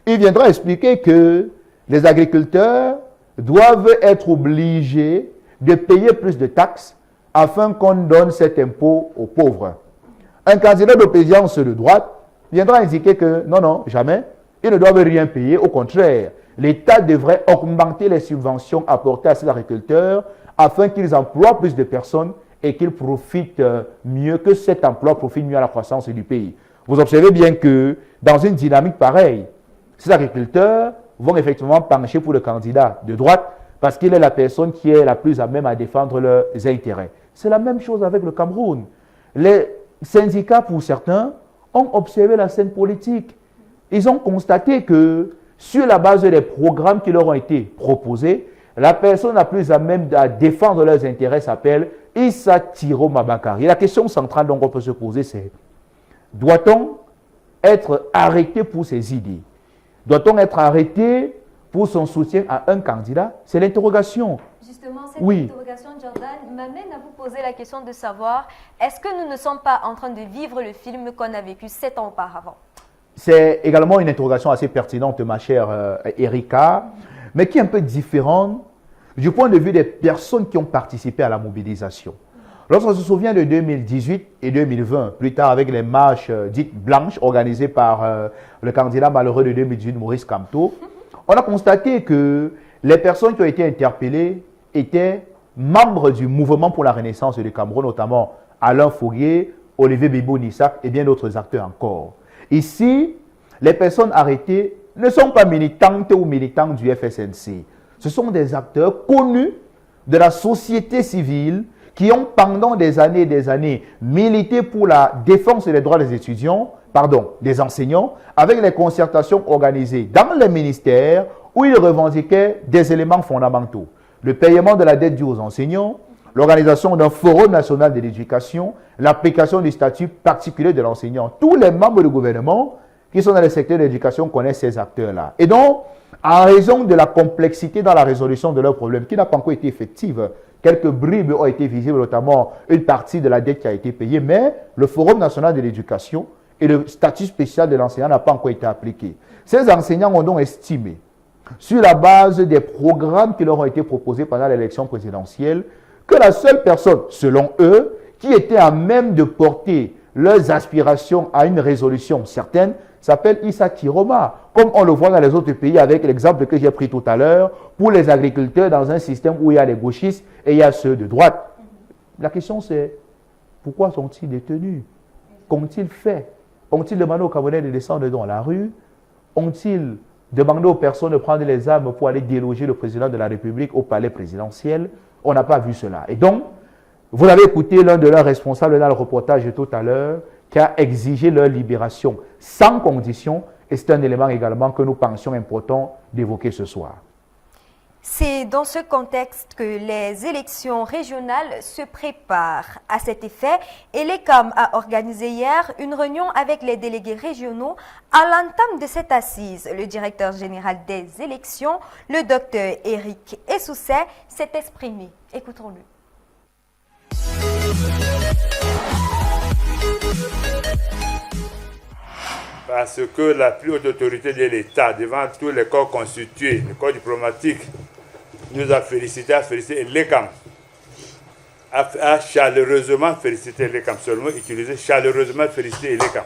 il viendra expliquer que les agriculteurs doivent être obligés de payer plus de taxes afin qu'on donne cet impôt aux pauvres. Un candidat d'obédience de droite viendra indiquer que non, jamais, ils ne doivent rien payer. Au contraire, l'État devrait augmenter les subventions apportées à ces agriculteurs afin qu'ils emploient plus de personnes et qu'ils profitent mieux, que cet emploi profite mieux à la croissance du pays. Vous observez bien que dans une dynamique pareille, ces agriculteurs vont effectivement pencher pour le candidat de droite parce qu'il est la personne qui est la plus à même à défendre leurs intérêts. C'est la même chose avec le Cameroun. Les syndicats, pour certains, ont observé la scène politique. Ils ont constaté que sur la base des programmes qui leur ont été proposés, la personne la plus à même à défendre leurs intérêts s'appelle Issa Thiro Mabakari. Et la question centrale donc on peut se poser, c'est: doit-on être arrêté pour ses idées? Doit-on être arrêté pour son soutien à un candidat? C'est l'interrogation. Justement, cette interrogation, Jordan, m'amène à vous poser la question de savoir, est-ce que nous ne sommes pas en train de vivre le film qu'on a vécu 7 ans auparavant? C'est également une interrogation assez pertinente, ma chère Erika, mais qui est un peu différente du point de vue des personnes qui ont participé à la mobilisation. Lorsqu'on se souvient de 2018 et 2020, plus tard avec les marches dites blanches organisées par le candidat malheureux de 2018, Maurice Kamto, on a constaté que les personnes qui ont été interpellées étaient membres du mouvement pour la renaissance du Cameroun, notamment Alain Fourier, Olivier Bibo-Nissak et bien d'autres acteurs encore. Ici, les personnes arrêtées ne sont pas militantes ou militants du FSNC. Ce sont des acteurs connus de la société civile qui ont pendant des années milité pour la défense des droits des étudiants, des enseignants, avec les concertations organisées dans les ministères où ils revendiquaient des éléments fondamentaux. Le paiement de la dette due aux enseignants, l'organisation d'un forum national de l'éducation, l'application du statut particulier de l'enseignant. Tous les membres du gouvernement qui sont dans le secteur de l'éducation connaissent ces acteurs-là. Et donc, en raison de la complexité dans la résolution de leurs problèmes, qui n'a pas encore été effective, quelques bribes ont été visibles, notamment une partie de la dette qui a été payée, mais le Forum national de l'éducation et le statut spécial de l'enseignant n'a pas encore été appliqué. Ces enseignants ont donc estimé, sur la base des programmes qui leur ont été proposés pendant l'élection présidentielle, que la seule personne, selon eux, qui était à même de porter leurs aspirations à une résolution certaine, s'appelle Issa Thiroma, comme on le voit dans les autres pays avec l'exemple que j'ai pris tout à l'heure, pour les agriculteurs dans un système où il y a les gauchistes et il y a ceux de droite. La question c'est, pourquoi sont-ils détenus? Qu'ont-ils fait? Ont-ils demandé aux Camerounais de descendre dans la rue? Ont-ils demandé aux personnes de prendre les armes pour aller déloger le président de la République au palais présidentiel? On n'a pas vu cela. Et donc, vous avez écouté l'un de leurs responsables dans le reportage tout à l'heure qui a exigé leur libération sans condition. Et c'est un élément également que nous pensions important d'évoquer ce soir. C'est dans ce contexte que les élections régionales se préparent. À cet effet, ELECAM a organisé hier une réunion avec les délégués régionaux. À l'entame de cette assise, le directeur général des élections, le docteur Éric Essousset, s'est exprimé. Écoutons-le. Parce que la plus haute autorité de l'État, devant tous les corps constitués, le corps diplomatique, nous a félicité l'ECAM, a chaleureusement félicité l'ECAM, seulement utilisé chaleureusement félicité l'ECAM.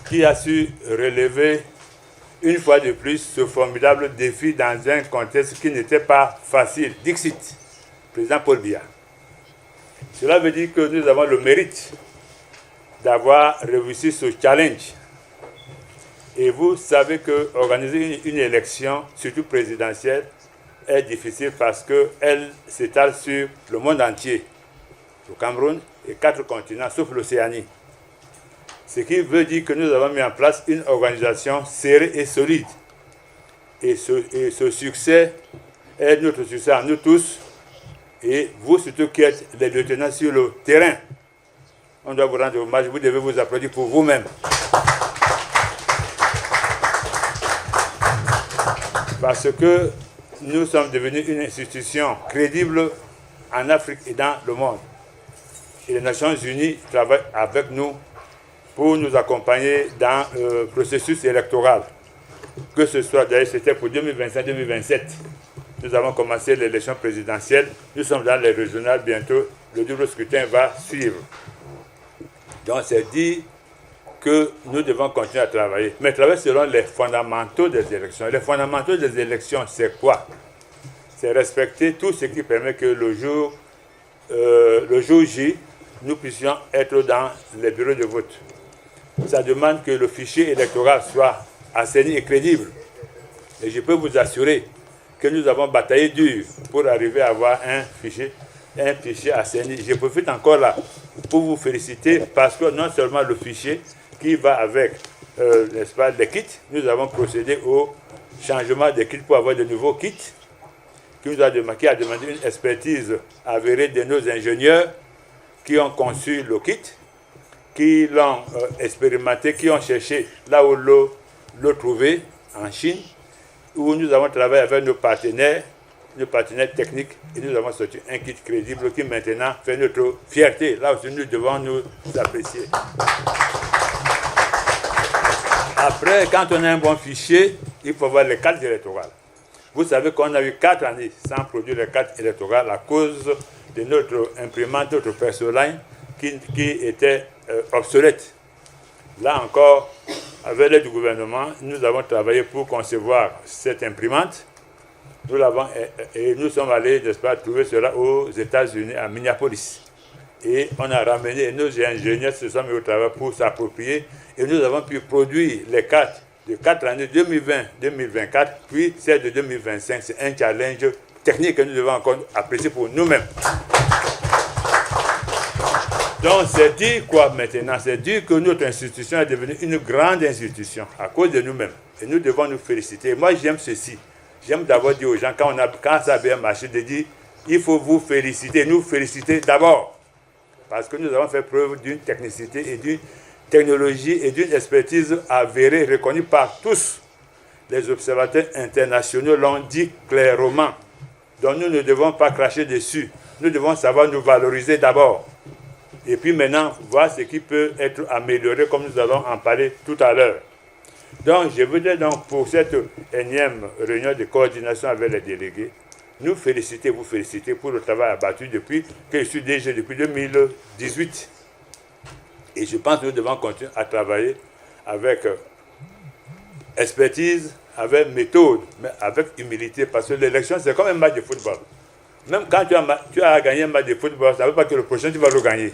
Qui a su relever une fois de plus ce formidable défi dans un contexte qui n'était pas facile. Dixit, président Paul Biya. Cela veut dire que nous avons le mérite d'avoir réussi ce challenge. Et vous savez qu'organiser une élection, surtout présidentielle, est difficile parce qu'elle s'étale sur le monde entier. Le Cameroun et 4 continents, sauf l'Océanie. Ce qui veut dire que nous avons mis en place une organisation serrée et solide. Et ce succès est notre succès à nous tous. Et vous surtout qui êtes les lieutenants sur le terrain, on doit vous rendre hommage, vous devez vous applaudir pour vous-même. Parce que nous sommes devenus une institution crédible en Afrique et dans le monde. Et les Nations Unies travaillent avec nous pour nous accompagner dans le processus électoral. Que ce soit, d'ailleurs, c'était pour 2025-2027. Nous avons commencé l'élection présidentielle. Nous sommes dans les régionales bientôt. Le double scrutin va suivre. Donc, c'est dit que nous devons continuer à travailler. Mais travailler selon les fondamentaux des élections. Les fondamentaux des élections, c'est quoi? C'est respecter tout ce qui permet que le jour J, nous puissions être dans les bureaux de vote. Ça demande que le fichier électoral soit assaini et crédible. Et je peux vous assurer que nous avons bataillé dur pour arriver à avoir un fichier assaini. Je profite encore là pour vous féliciter parce que non seulement le fichier qui va avec n'est-ce pas, les kits, nous avons procédé au changement des kits pour avoir de nouveaux kits qui a demandé une expertise avérée de nos ingénieurs qui ont conçu le kit, qui l'ont expérimenté, qui ont cherché là où le trouver en Chine, où nous avons travaillé avec nos partenaires techniques, et nous avons sorti un kit crédible qui maintenant fait notre fierté. Là aussi, nous devons nous apprécier. Après, quand on a un bon fichier, il faut voir les cartes électorales. Vous savez qu'on a eu 4 années sans produire les cartes électorales à cause de notre imprimante, notre Persoline, qui était obsolète. Là encore, avec l'aide du gouvernement, nous avons travaillé pour concevoir cette imprimante. Nous l'avons et nous sommes allés, n'est-ce pas, trouver cela aux États-Unis, à Minneapolis. Et on a ramené, et nos ingénieurs se sont mis au travail pour s'approprier. Et nous avons pu produire les cartes de 4 années, 2020-2024, puis celle de 2025. C'est un challenge technique que nous devons encore apprécier pour nous-mêmes. Donc, c'est dire quoi maintenant? C'est dire que notre institution est devenue une grande institution à cause de nous-mêmes. Et nous devons nous féliciter. Moi, j'aime ceci. J'aime d'abord dire aux gens, quand ça a bien marché, de dire, il faut vous féliciter, nous féliciter d'abord. Parce que nous avons fait preuve d'une technicité et d'une technologie et d'une expertise avérée, reconnue par tous. Les observateurs internationaux l'ont dit clairement. Donc, nous ne devons pas cracher dessus. Nous devons savoir nous valoriser d'abord. Et puis maintenant, voir ce qui peut être amélioré, comme nous allons en parler tout à l'heure. Donc, je voudrais donc, pour cette énième réunion de coordination avec les délégués, nous féliciter, vous féliciter pour le travail abattu depuis que je suis DG depuis 2018. Et je pense que nous devons continuer à travailler avec expertise, avec méthode, mais avec humilité, parce que l'élection, c'est comme un match de football. Même quand tu as gagné un match de football, ça ne veut pas que le prochain, tu vas le gagner.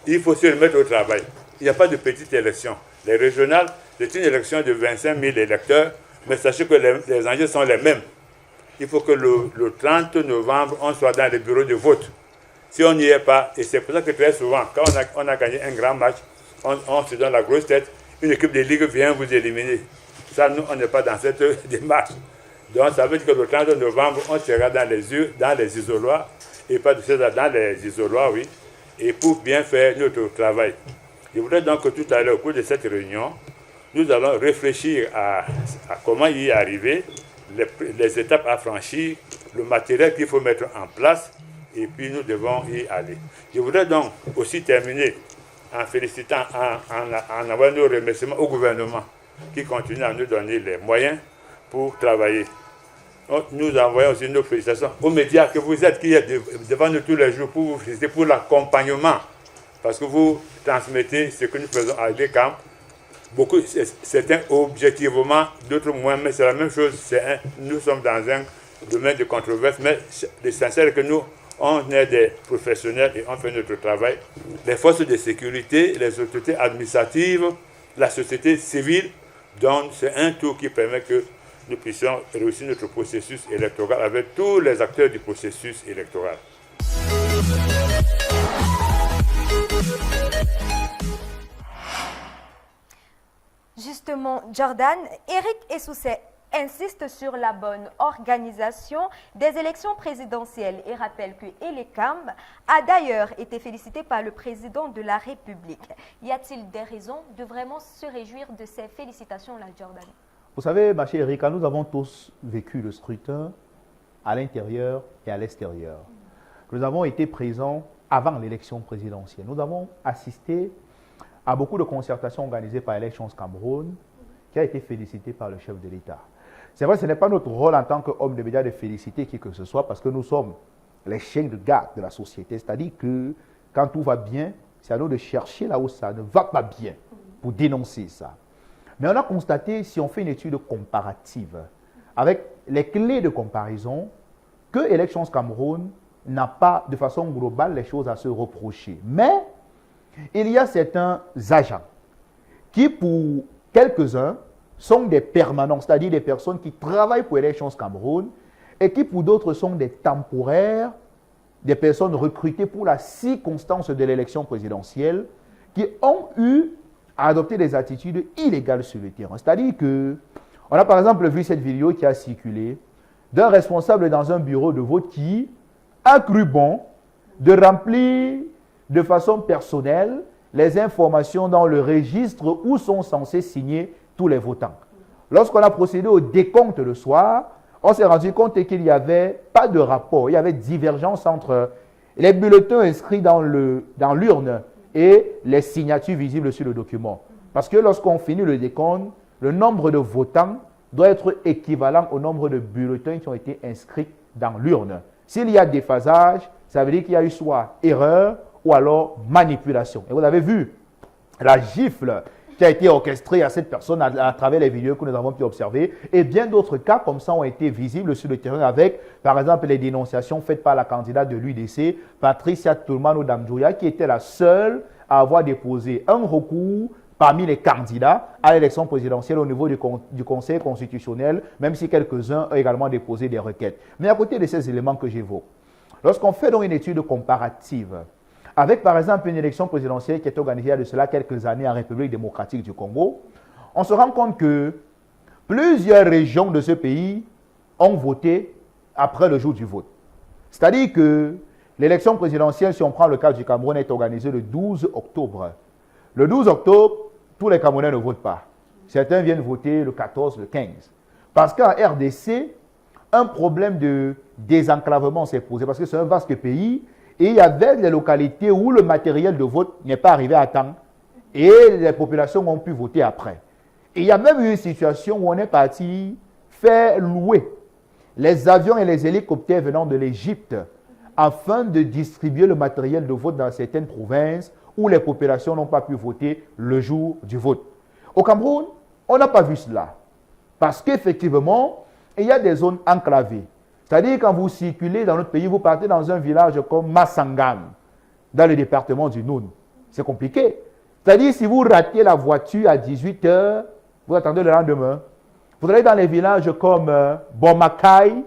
Il faut se remettre au travail. Il n'y a pas de petite élection. Les régionales, c'est une élection de 25 000 électeurs, mais sachez que les enjeux sont les mêmes. Il faut que le 30 novembre, on soit dans les bureaux de vote. Si on n'y est pas, et c'est pour ça que très souvent, quand on a gagné un grand match, on se donne la grosse tête, une équipe de ligue vient vous éliminer. Ça, nous, on n'est pas dans cette démarche. Donc, ça veut dire que le 30 novembre, on sera dans les isoloirs, et pas dans les isoloirs, oui, et pour bien faire notre travail. Je voudrais donc que tout à l'heure, au cours de cette réunion, nous allons réfléchir à comment y arriver, les étapes à franchir, le matériel qu'il faut mettre en place, et puis nous devons y aller. Je voudrais donc aussi terminer en félicitant, en envoyant nos remerciements au gouvernement qui continue à nous donner les moyens pour travailler. Donc, nous envoyons aussi nos félicitations aux médias que vous êtes, qui êtes devant nous tous les jours pour vous féliciter pour l'accompagnement. Parce que vous transmettez ce que nous faisons à DECAM. Beaucoup, certains objectivement, d'autres moins, mais c'est la même chose. Nous sommes dans un domaine de controverse, mais l'essentiel est que nous, on est des professionnels et on fait notre travail. Les forces de sécurité, les autorités administratives, la société civile, donc c'est un tout qui permet que nous puissions réussir notre processus électoral avec tous les acteurs du processus électoral. Justement, Jordan, Eric Essousset insiste sur la bonne organisation des élections présidentielles et rappelle que Elekam a d'ailleurs été félicité par le président de la République. Y a-t-il des raisons de vraiment se réjouir de ces félicitations-là, Jordan? Vous savez, ma chère Erika, nous avons tous vécu le scrutin à l'intérieur et à l'extérieur. Nous avons été présents avant l'élection présidentielle. Nous avons assisté à beaucoup de concertations organisées par Elections Cameroun, qui a été félicité par le chef de l'État. C'est vrai, ce n'est pas notre rôle en tant qu'homme de médias de féliciter qui que ce soit, parce que nous sommes les chiens de garde de la société. C'est-à-dire que quand tout va bien, c'est à nous de chercher là où ça ne va pas bien pour dénoncer ça. Mais on a constaté, si on fait une étude comparative, avec les clés de comparaison, que Elections Cameroun n'a pas de façon globale les choses à se reprocher. Mais il y a certains agents qui, pour quelques-uns, sont des permanents, c'est-à-dire des personnes qui travaillent pour Elections Cameroun et qui, pour d'autres, sont des temporaires, des personnes recrutées pour la circonstance de l'élection présidentielle, qui ont eu à adopter des attitudes illégales sur le terrain. C'est-à-dire que, on a par exemple vu cette vidéo qui a circulé d'un responsable dans un bureau de vote qui a cru bon de remplir de façon personnelle les informations dans le registre où sont censés signer tous les votants. Lorsqu'on a procédé au décompte le soir, on s'est rendu compte qu'il n'y avait pas de rapport, il y avait divergence entre les bulletins inscrits dans l'urne et les signatures visibles sur le document. Parce que lorsqu'on finit le décompte, le nombre de votants doit être équivalent au nombre de bulletins qui ont été inscrits dans l'urne. S'il y a déphasage, ça veut dire qu'il y a eu soit erreur ou alors manipulation. Et vous avez vu la gifle qui a été orchestrée à cette personne à travers les vidéos que nous avons pu observer. Et bien d'autres cas comme ça ont été visibles sur le terrain avec, par exemple, les dénonciations faites par la candidate de l'UDC, Patricia Toumano Damdjouya, qui était la seule à avoir déposé un recours parmi les candidats à l'élection présidentielle au niveau du Conseil constitutionnel, même si quelques-uns ont également déposé des requêtes. Mais à côté de ces éléments que j'évoque, lorsqu'on fait donc une étude comparative, avec par exemple une élection présidentielle qui est organisée il y a de cela quelques années en République démocratique du Congo, on se rend compte que plusieurs régions de ce pays ont voté après le jour du vote. C'est-à-dire que l'élection présidentielle, si on prend le cas du Cameroun, est organisée le 12 octobre. Le 12 octobre, tous les Camerounais ne votent pas. Certains viennent voter le 14, le 15. Parce qu'en RDC, un problème de désenclavement s'est posé, parce que c'est un vaste pays, et il y avait des localités où le matériel de vote n'est pas arrivé à temps, et les populations ont pu voter après. Et il y a même eu une situation où on est parti faire louer les avions et les hélicoptères venant de l'Égypte afin de distribuer le matériel de vote dans certaines provinces où les populations n'ont pas pu voter le jour du vote. Au Cameroun, on n'a pas vu cela. Parce qu'effectivement, il y a des zones enclavées. C'est-à-dire quand vous circulez dans notre pays, vous partez dans un village comme Massangan, dans le département du Noun. C'est compliqué. C'est-à-dire si vous ratez la voiture à 18h, vous attendez le lendemain. Vous allez dans les villages comme Bomakai,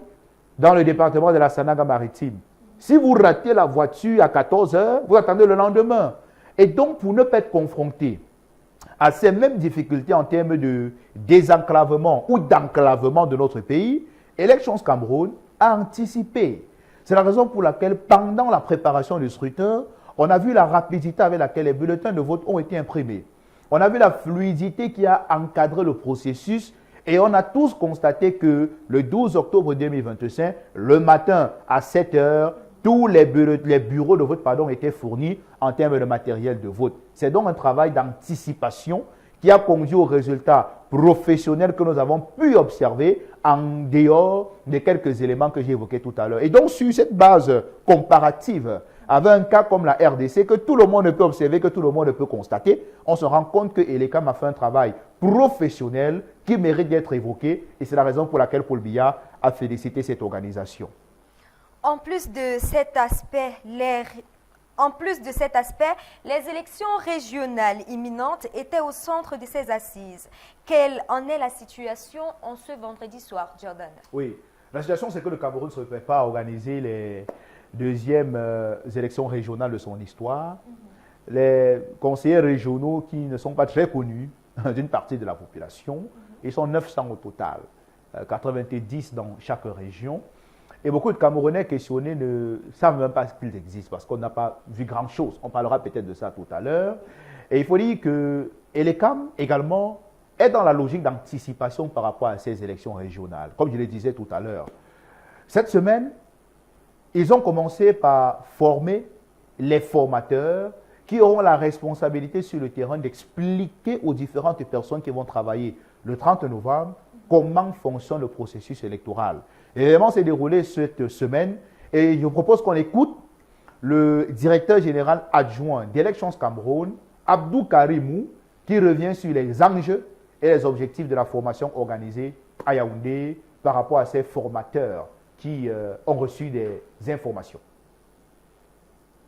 dans le département de la Sanaga maritime. Si vous ratez la voiture à 14h, vous attendez le lendemain. Et donc, pour ne pas être confronté à ces mêmes difficultés en termes de désenclavement ou d'enclavement de notre pays, Elections Cameroun a anticipé. C'est la raison pour laquelle, pendant la préparation du scrutin, on a vu la rapidité avec laquelle les bulletins de vote ont été imprimés. On a vu la fluidité qui a encadré le processus et on a tous constaté que le 12 octobre 2025, le matin à 7 h, tous les bureaux de vote étaient fournis en termes de matériel de vote. C'est donc un travail d'anticipation qui a conduit aux résultats professionnels que nous avons pu observer en dehors de quelques éléments que j'ai évoqués tout à l'heure. Et donc, sur cette base comparative, avec un cas comme la RDC, que tout le monde peut observer, que tout le monde peut constater, on se rend compte que Elekam a fait un travail professionnel qui mérite d'être évoqué. Et c'est la raison pour laquelle Paul Biya a félicité cette organisation. En plus de cet aspect, les élections régionales imminentes étaient au centre de ces assises. Quelle en est la situation en ce vendredi soir, Jordan? Oui, la situation c'est que le Cameroun se prépare à organiser les deuxièmes élections régionales de son histoire. Les conseillers régionaux qui ne sont pas très connus d'une partie de la population. Ils sont 900 au total, 90 dans chaque région. Et beaucoup de Camerounais questionnés ne savent même pas qu'ils existent parce qu'on n'a pas vu grand-chose. On parlera peut-être de ça tout à l'heure. Et il faut dire que Elecam également est dans la logique d'anticipation par rapport à ces élections régionales. Comme je le disais tout à l'heure, cette semaine, ils ont commencé par former les formateurs qui auront la responsabilité sur le terrain d'expliquer aux différentes personnes qui vont travailler le 30 novembre comment fonctionne le processus électoral. L'événement s'est déroulé cette semaine et je propose qu'on écoute le directeur général adjoint d'Elections Cameroun, Abdou Karimou, qui revient sur les enjeux et les objectifs de la formation organisée à Yaoundé par rapport à ces formateurs qui ont reçu des informations.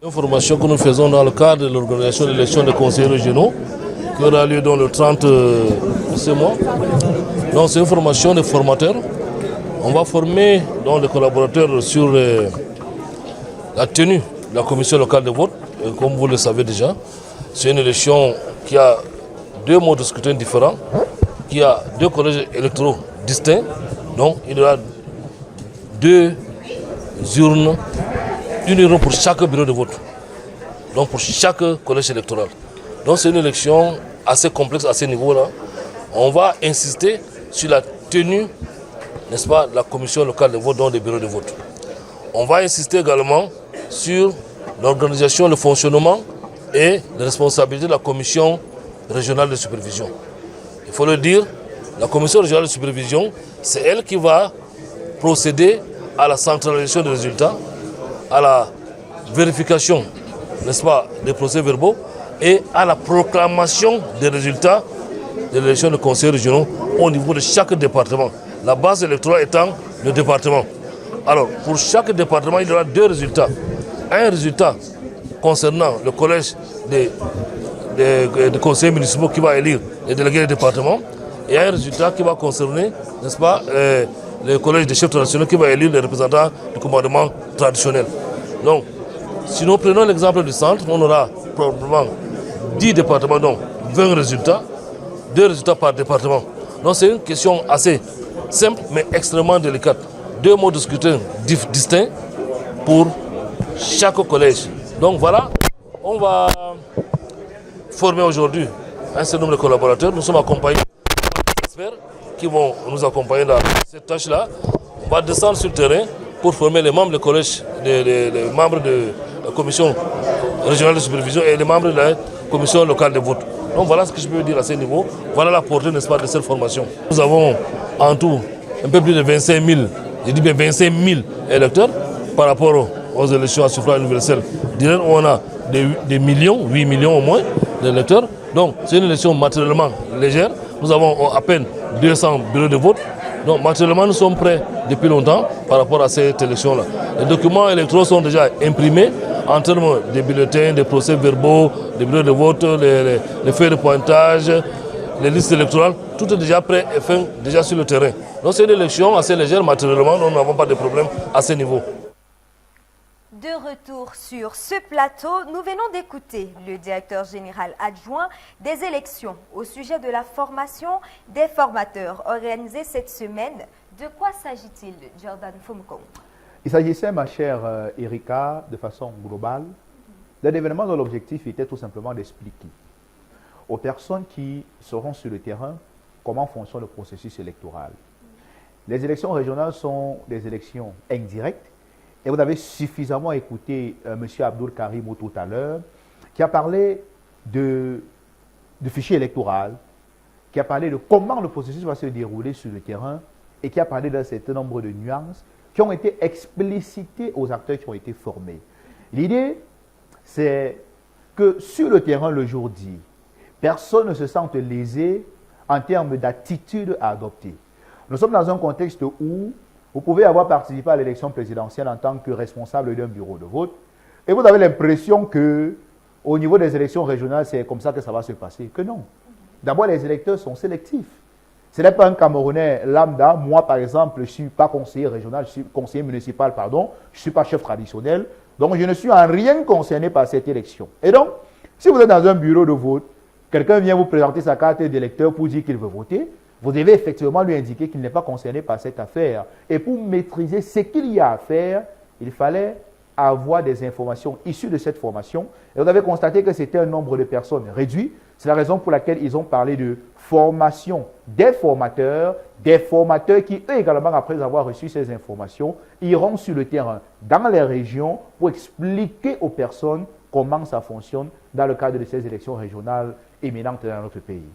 Une formation que nous faisons dans le cadre de l'organisation de l'élection des conseillers régionaux qui aura lieu dans le 30 de ce mois. Donc c'est une formation de formateurs. On va former donc, les collaborateurs sur la tenue de la commission locale de vote. Et comme vous le savez déjà, c'est une élection qui a deux modes de scrutin différents, qui a deux collèges électoraux distincts. Donc il y aura deux urnes, une urne pour chaque bureau de vote, donc pour chaque collège électoral. Donc c'est une élection assez complexe à ce niveau-là. On va insister sur la tenue, n'est-ce pas, de la commission locale de vote dans les bureaux de vote. On va insister également sur l'organisation, le fonctionnement et les responsabilités de la commission régionale de supervision. Il faut le dire, la commission régionale de supervision, c'est elle qui va procéder à la centralisation des résultats, à la vérification, n'est-ce pas, des procès-verbaux et à la proclamation des résultats de l'élection de conseillers régionaux au niveau de chaque département. La base électorale étant le département. Alors, pour chaque département, il y aura deux résultats. Un résultat concernant le collège des conseillers municipaux qui va élire les délégués des départements et un résultat qui va concerner, n'est-ce pas, le collège des chefs traditionnels qui va élire les représentants du commandement traditionnel. Donc, si nous prenons l'exemple du centre, on aura probablement 10 départements, donc 20 résultats, 2 résultats par département. Donc c'est une question assez simple mais extrêmement délicate. Deux modes de scrutin distincts pour chaque collège. Donc voilà, on va former aujourd'hui un certain nombre de collaborateurs. Nous sommes accompagnés d'experts qui vont nous accompagner dans cette tâche-là. On va descendre sur le terrain pour former les membres du collège, les membres de la commission régionale de supervision et les membres de la commission locale de vote. Donc voilà ce que je peux dire à ce niveau. Voilà la portée, n'est-ce pas, de cette formation. Nous avons en tout un peu plus de 25 000, je dis bien 25 000 électeurs par rapport aux élections à suffrage universel. Direct, on a des millions, 8 millions au moins d'électeurs. Donc c'est une élection matériellement légère. Nous avons à peine 200 bureaux de vote. Donc matériellement nous sommes prêts depuis longtemps par rapport à cette élection-là. Les documents électoraux sont déjà imprimés en termes de bulletins, des procès-verbaux, des bureaux de vote, les feuilles de pointage, les listes électorales. Tout est déjà prêt et fait déjà sur le terrain. Donc c'est une élection assez légère matériellement, nous n'avons pas de problème à ce niveau. De retour sur ce plateau, nous venons d'écouter le directeur général adjoint des élections au sujet de la formation des formateurs organisée cette semaine. De quoi s'agit-il, Jordan Fumkong? Il s'agissait, ma chère Erika, de façon globale, d'un événement dont l'objectif était tout simplement d'expliquer aux personnes qui seront sur le terrain comment fonctionne le processus électoral. Les élections régionales sont des élections indirectes. Et vous avez suffisamment écouté M. Abdoul Karimou tout à l'heure, qui a parlé du fichier électoral, qui a parlé de comment le processus va se dérouler sur le terrain et qui a parlé d'un certain nombre de nuances qui ont été explicitées aux acteurs qui ont été formés. L'idée, c'est que sur le terrain le jour dit, personne ne se sente lésé en termes d'attitude à adopter. Nous sommes dans un contexte où vous pouvez avoir participé à l'élection présidentielle en tant que responsable d'un bureau de vote et vous avez l'impression que au niveau des élections régionales, c'est comme ça que ça va se passer. Que non. D'abord, les électeurs sont sélectifs. Ce n'est pas un Camerounais lambda. Moi, par exemple, je ne suis pas conseiller régional, je suis conseiller municipal, pardon. Je ne suis pas chef traditionnel. Donc, je ne suis en rien concerné par cette élection. Et donc, si vous êtes dans un bureau de vote, quelqu'un vient vous présenter sa carte d'électeur pour dire qu'il veut voter, vous devez effectivement lui indiquer qu'il n'est pas concerné par cette affaire. Et pour maîtriser ce qu'il y a à faire, il fallait avoir des informations issues de cette formation. Et vous avez constaté que c'était un nombre de personnes réduit. C'est la raison pour laquelle ils ont parlé de formation des formateurs qui, eux également, après avoir reçu ces informations, iront sur le terrain, dans les régions, pour expliquer aux personnes comment ça fonctionne dans le cadre de ces élections régionales éminentes dans notre pays.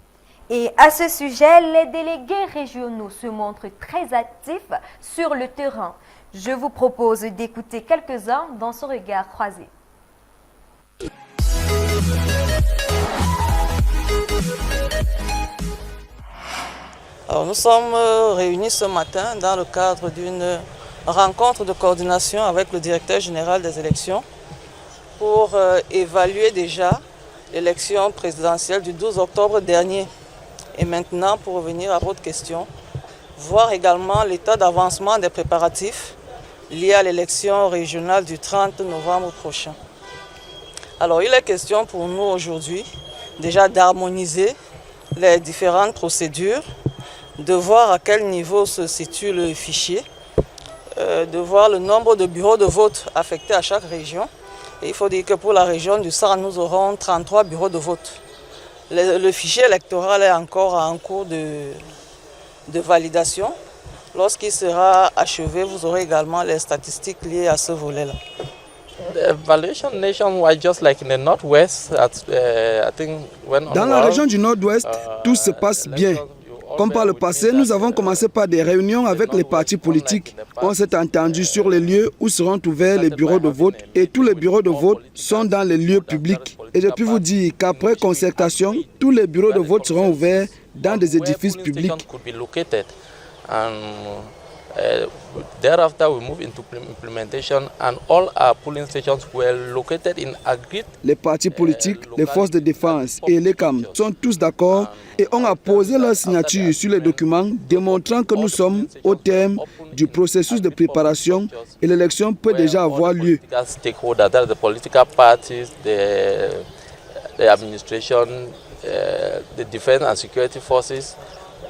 Et à ce sujet, les délégués régionaux se montrent très actifs sur le terrain. Je vous propose d'écouter quelques-uns dans ce regard croisé. Alors, nous sommes réunis ce matin dans le cadre d'une rencontre de coordination avec le directeur général des élections pour évaluer déjà l'élection présidentielle du 12 octobre dernier. Et maintenant, pour revenir à votre question, voir également l'état d'avancement des préparatifs liés à l'élection régionale du 30 novembre prochain. Alors, il est question pour nous aujourd'hui déjà d'harmoniser les différentes procédures, de voir à quel niveau se situe le fichier, de voir le nombre de bureaux de vote affectés à chaque région. Et il faut dire que pour la région du Sahara, nous aurons 33 bureaux de vote. Le fichier électoral est encore en cours de validation. Lorsqu'il sera achevé, vous aurez également les statistiques liées à ce volet-là. Dans la région du Nord-Ouest, tout se passe bien. Comme par le passé, nous avons commencé par des réunions avec les partis politiques. On s'est entendu sur les lieux où seront ouverts les bureaux de vote et tous les bureaux de vote sont dans les lieux publics. Et je puis vous dire qu'après concertation, tous les bureaux de vote seront ouverts dans des édifices publics. Thereafter, we move into implementation and all our polling stations were located in agreed. Les partis politiques, les forces de défense et les CAM sont tous d'accord et ont apposé leur signature sur les documents démontrant que nous sommes au terme du processus de préparation et l'élection peut déjà avoir lieu. Stakeholders, that is the political parties, the administration, the defense and security forces,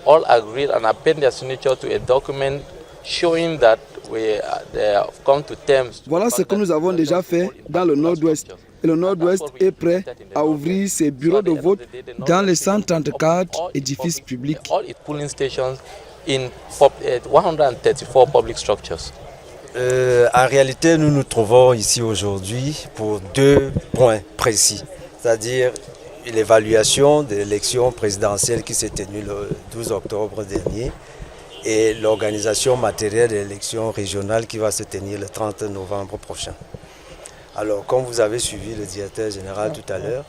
all agreed and append their signature to a document showing that we have come to terms. Voilà ce que nous avons déjà fait dans le Nord-Ouest. Et le Nord-Ouest est prêt à ouvrir ses bureaux de vote dans les 134 édifices publics. All its polling stations in 134 public structures. En réalité, nous nous trouvons ici aujourd'hui pour deux points précis, c'est-à-dire l'évaluation de l'élection présidentielle qui s'est tenue le 12 octobre dernier et l'organisation matérielle de l'élection régionale qui va se tenir le 30 novembre prochain. Alors, comme vous avez suivi le directeur général tout à l'heure,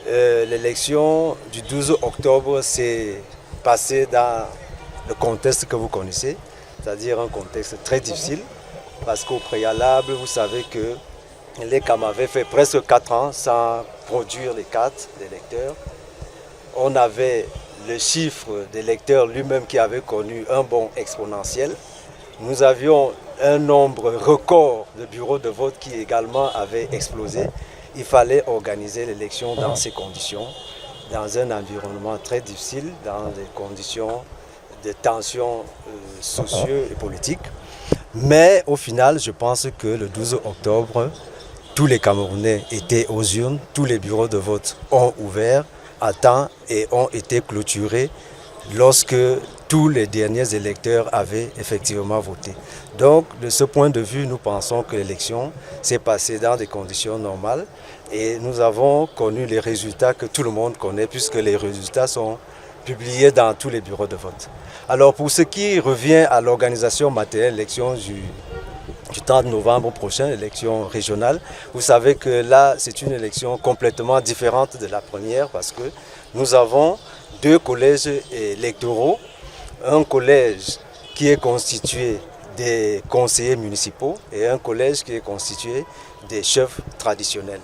l'élection du 12 octobre s'est passée dans le contexte que vous connaissez, c'est-à-dire un contexte très difficile, parce qu'au préalable, vous savez que les CAM avaient fait presque 4 ans sans produire les cartes d'électeurs. On avait le chiffre d'électeurs lui-même qui avait connu un bond exponentiel. Nous avions un nombre record de bureaux de vote qui également avait explosé. Il fallait organiser l'élection dans ces conditions, dans un environnement très difficile, dans des conditions de tensions sociaux et politiques. Mais au final, je pense que le 12 octobre, tous les Camerounais étaient aux urnes, tous les bureaux de vote ont ouvert à temps et ont été clôturés lorsque tous les derniers électeurs avaient effectivement voté. Donc, de ce point de vue, nous pensons que l'élection s'est passée dans des conditions normales et nous avons connu les résultats que tout le monde connaît puisque les résultats sont publiés dans tous les bureaux de vote. Alors, pour ce qui revient à l'organisation matérielle de l'élection du 30 novembre prochain, l'élection régionale, vous savez que là, c'est une élection complètement différente de la première parce que nous avons 2 collèges électoraux, un collège qui est constitué des conseillers municipaux et un collège qui est constitué des chefs traditionnels.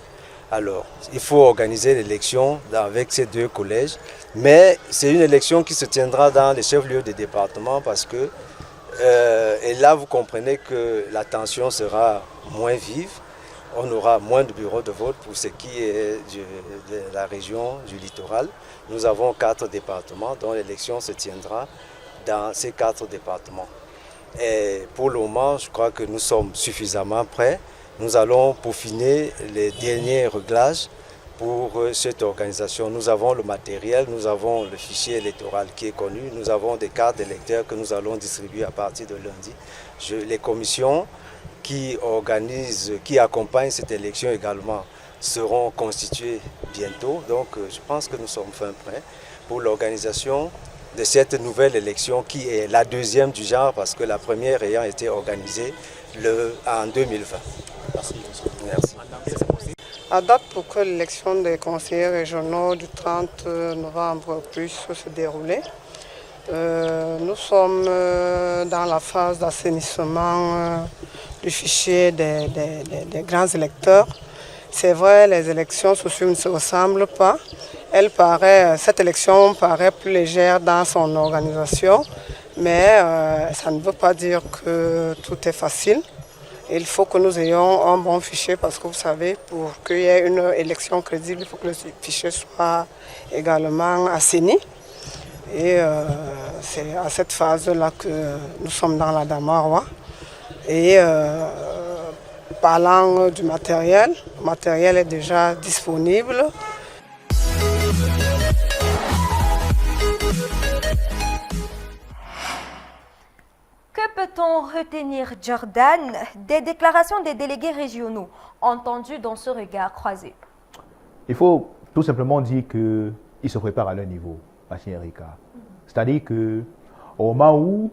Alors, il faut organiser l'élection avec ces 2 collèges, mais c'est une élection qui se tiendra dans les chefs-lieux des départements parce que et là, vous comprenez que la tension sera moins vive on aura moins de bureaux de vote pour ce qui est de la région du littoral. Nous avons 4 départements dont l'élection se tiendra dans ces 4 départements. Et pour le moment, je crois que nous sommes suffisamment prêts. Nous allons peaufiner les derniers réglages pour cette organisation. Nous avons le matériel, nous avons le fichier électoral qui est connu, nous avons des cartes d'électeurs que nous allons distribuer à partir de lundi. Les commissions qui organisent, qui accompagnent cette élection également seront constituées bientôt. Donc je pense que nous sommes fin prêts pour l'organisation de cette nouvelle élection qui est la deuxième du genre parce que la première ayant été organisée en 2020. Merci. Merci. À date pour que l'élection des conseillers régionaux du 30 novembre puisse se dérouler, nous sommes dans la phase d'assainissement du fichier des grands électeurs. C'est vrai, les élections sociales ne se ressemblent pas. Cette élection paraît plus légère dans son organisation, mais ça ne veut pas dire que tout est facile. Il faut que nous ayons un bon fichier parce que vous savez, pour qu'il y ait une élection crédible, il faut que le fichier soit également assaini. Et c'est à cette phase-là que nous sommes dans la Damarwa. Et parlant du matériel, le matériel est déjà disponible. Que peut-on retenir, Jordan, des déclarations des délégués régionaux entendues dans ce regard croisé? Il faut tout simplement dire qu'ils se préparent à leur niveau, ma chère Erika. C'est-à-dire qu'au moment où,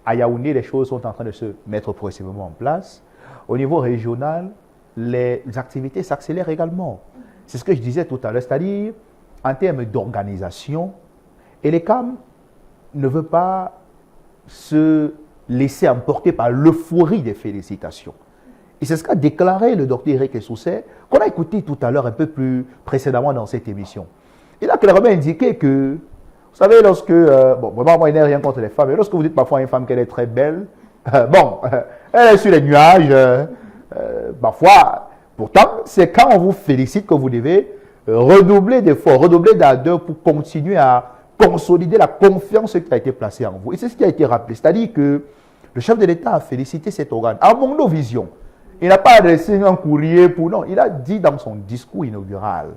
à Yaoundé, les choses sont en train de se mettre progressivement en place, au niveau régional, les activités s'accélèrent également. C'est ce que je disais tout à l'heure, c'est-à-dire en termes d'organisation, ELECAM ne veut pas se laisser emporter par l'euphorie des félicitations. Et c'est ce qu'a déclaré le docteur Eric Sousset, qu'on a écouté tout à l'heure un peu plus précédemment dans cette émission. Il a clairement indiqué que, vous savez, lorsque, vraiment moi il n'y a rien contre les femmes, mais lorsque vous dites parfois à une femme qu'elle est très belle, elle est sur les nuages, parfois, pourtant, c'est quand on vous félicite que vous devez redoubler d'efforts, redoubler d'ardeur pour continuer à consolider la confiance qui a été placée en vous. Et c'est ce qui a été rappelé. C'est-à-dire que le chef de l'État a félicité cet organe. À mon vision, il n'a pas adressé un courrier pour... Non, il a dit dans son discours inaugural.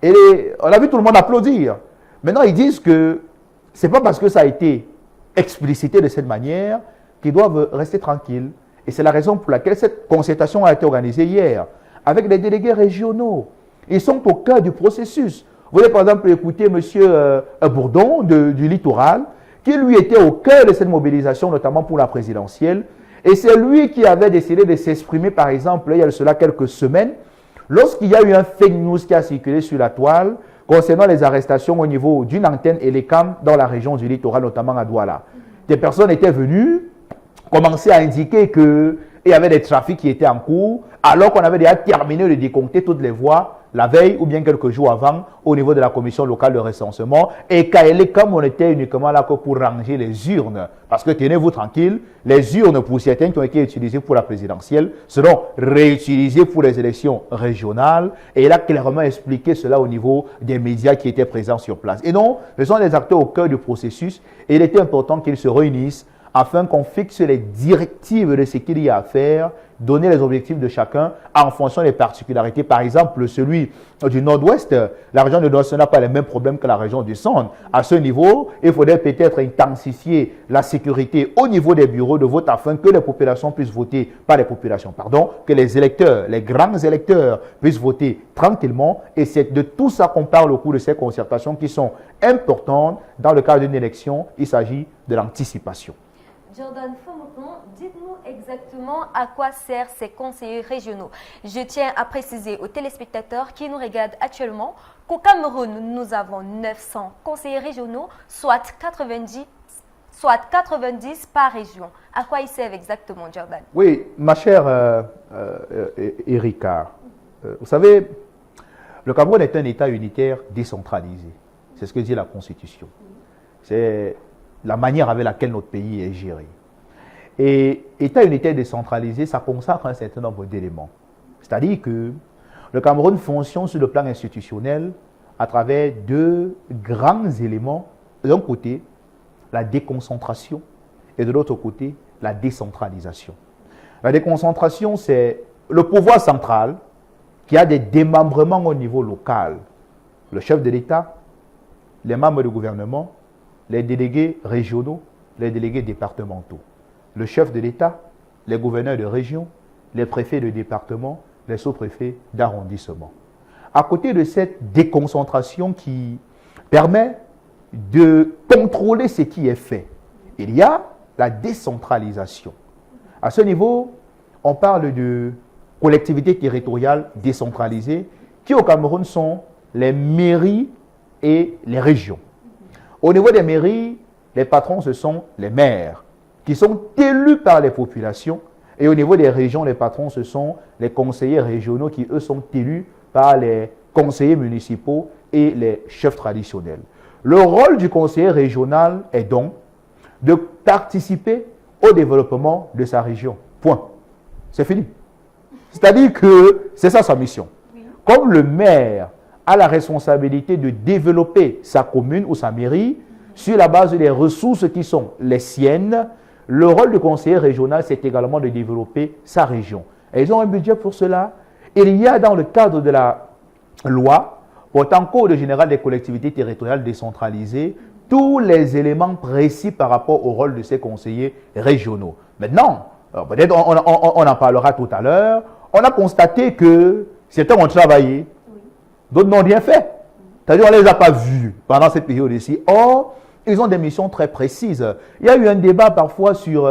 Et on a vu tout le monde applaudir. Maintenant, ils disent que ce n'est pas parce que ça a été explicité de cette manière qu'ils doivent rester tranquilles. Et c'est la raison pour laquelle cette concertation a été organisée hier avec les délégués régionaux. Ils sont au cœur du processus. Vous voulez par exemple écouter M. Bourdon du littoral, qui lui était au cœur de cette mobilisation, notamment pour la présidentielle. Et c'est lui qui avait décidé de s'exprimer, par exemple, il y a de cela quelques semaines, lorsqu'il y a eu un fake news qui a circulé sur la toile concernant les arrestations au niveau d'une antenne ELECAM dans la région du littoral, notamment à Douala. Des personnes étaient venues commencer à indiquer qu'il y avait des trafics qui étaient en cours, alors qu'on avait déjà terminé de décompter toutes les voix la veille ou bien quelques jours avant au niveau de la commission locale de recensement, et qu'à ELECAM, on était uniquement là que pour ranger les urnes. Parce que tenez-vous tranquille, les urnes pour certaines qui ont été utilisées pour la présidentielle seront réutilisées pour les élections régionales, et il a clairement expliqué cela au niveau des médias qui étaient présents sur place. Et non, ce sont des acteurs au cœur du processus, et il était important qu'ils se réunissent afin qu'on fixe les directives de ce qu'il y a à faire, donner les objectifs de chacun en fonction des particularités. Par exemple, celui du Nord-Ouest, la région du Nord-Ouest n'a pas les mêmes problèmes que la région du Centre. À ce niveau, il faudrait peut-être intensifier la sécurité au niveau des bureaux de vote afin que les populations puissent voter, pas les populations, pardon, que les électeurs, les grands électeurs puissent voter tranquillement. Et c'est de tout ça qu'on parle au cours de ces concertations qui sont importantes. Dans le cadre d'une élection, il s'agit de l'anticipation. Jordan Fomokon, dites-nous exactement à quoi servent ces conseillers régionaux. Je tiens à préciser aux téléspectateurs qui nous regardent actuellement qu'au Cameroun, nous avons 900 conseillers régionaux, soit 90 par région. À quoi ils servent exactement, Jordan? Oui, ma chère Erika, vous savez, le Cameroun est un État unitaire décentralisé. C'est ce que dit la Constitution. C'est la manière avec laquelle notre pays est géré. Et État unitaire décentralisé, ça consacre un certain nombre d'éléments. C'est-à-dire que le Cameroun fonctionne sur le plan institutionnel à travers deux grands éléments. D'un côté, la déconcentration et de l'autre côté, la décentralisation. La déconcentration, c'est le pouvoir central qui a des démembrements au niveau local. Le chef de l'État, les membres du gouvernement, les délégués régionaux, les délégués départementaux. Le chef de l'État, les gouverneurs de région, les préfets de département, les sous-préfets d'arrondissement. À côté de cette déconcentration qui permet de contrôler ce qui est fait, il y a la décentralisation. À ce niveau, on parle de collectivités territoriales décentralisées qui au Cameroun sont les mairies et les régions. Au niveau des mairies, les patrons, ce sont les maires qui sont élus par les populations. Et au niveau des régions, les patrons, ce sont les conseillers régionaux qui, eux, sont élus par les conseillers municipaux et les chefs traditionnels. Le rôle du conseiller régional est donc de participer au développement de sa région. Point. C'est fini. C'est-à-dire que c'est ça sa mission. Comme le maire a la responsabilité de développer sa commune ou sa mairie sur la base des ressources qui sont les siennes, le rôle du conseiller régional, c'est également de développer sa région. Et ils ont un budget pour cela. Il y a dans le cadre de la loi portant Code général des collectivités territoriales décentralisées tous les éléments précis par rapport au rôle de ces conseillers régionaux. Maintenant, peut-être on en parlera tout à l'heure, on a constaté que certains ont travaillé, d'autres n'ont rien fait. C'est-à-dire qu'on ne les a pas vus pendant cette période ici. Or, ils ont des missions très précises. Il y a eu un débat parfois sur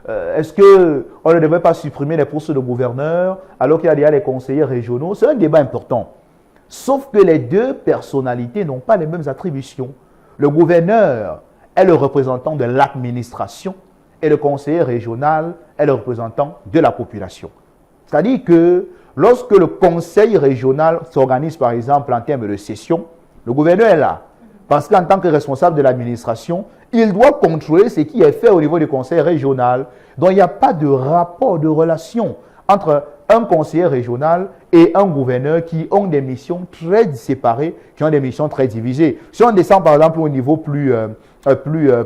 est-ce qu'on ne devrait pas supprimer les postes de gouverneurs alors qu'il y a les conseillers régionaux. C'est un débat important. Sauf que les deux personnalités n'ont pas les mêmes attributions. Le gouverneur est le représentant de l'administration et le conseiller régional est le représentant de la population. C'est-à-dire que lorsque le conseil régional s'organise par exemple en termes de session, le gouverneur est là. Parce qu'en tant que responsable de l'administration, il doit contrôler ce qui est fait au niveau du conseil régional. Donc il n'y a pas de rapport, de relation entre un conseiller régional et un gouverneur qui ont des missions très séparées, qui ont des missions très divisées. Si on descend par exemple au niveau plus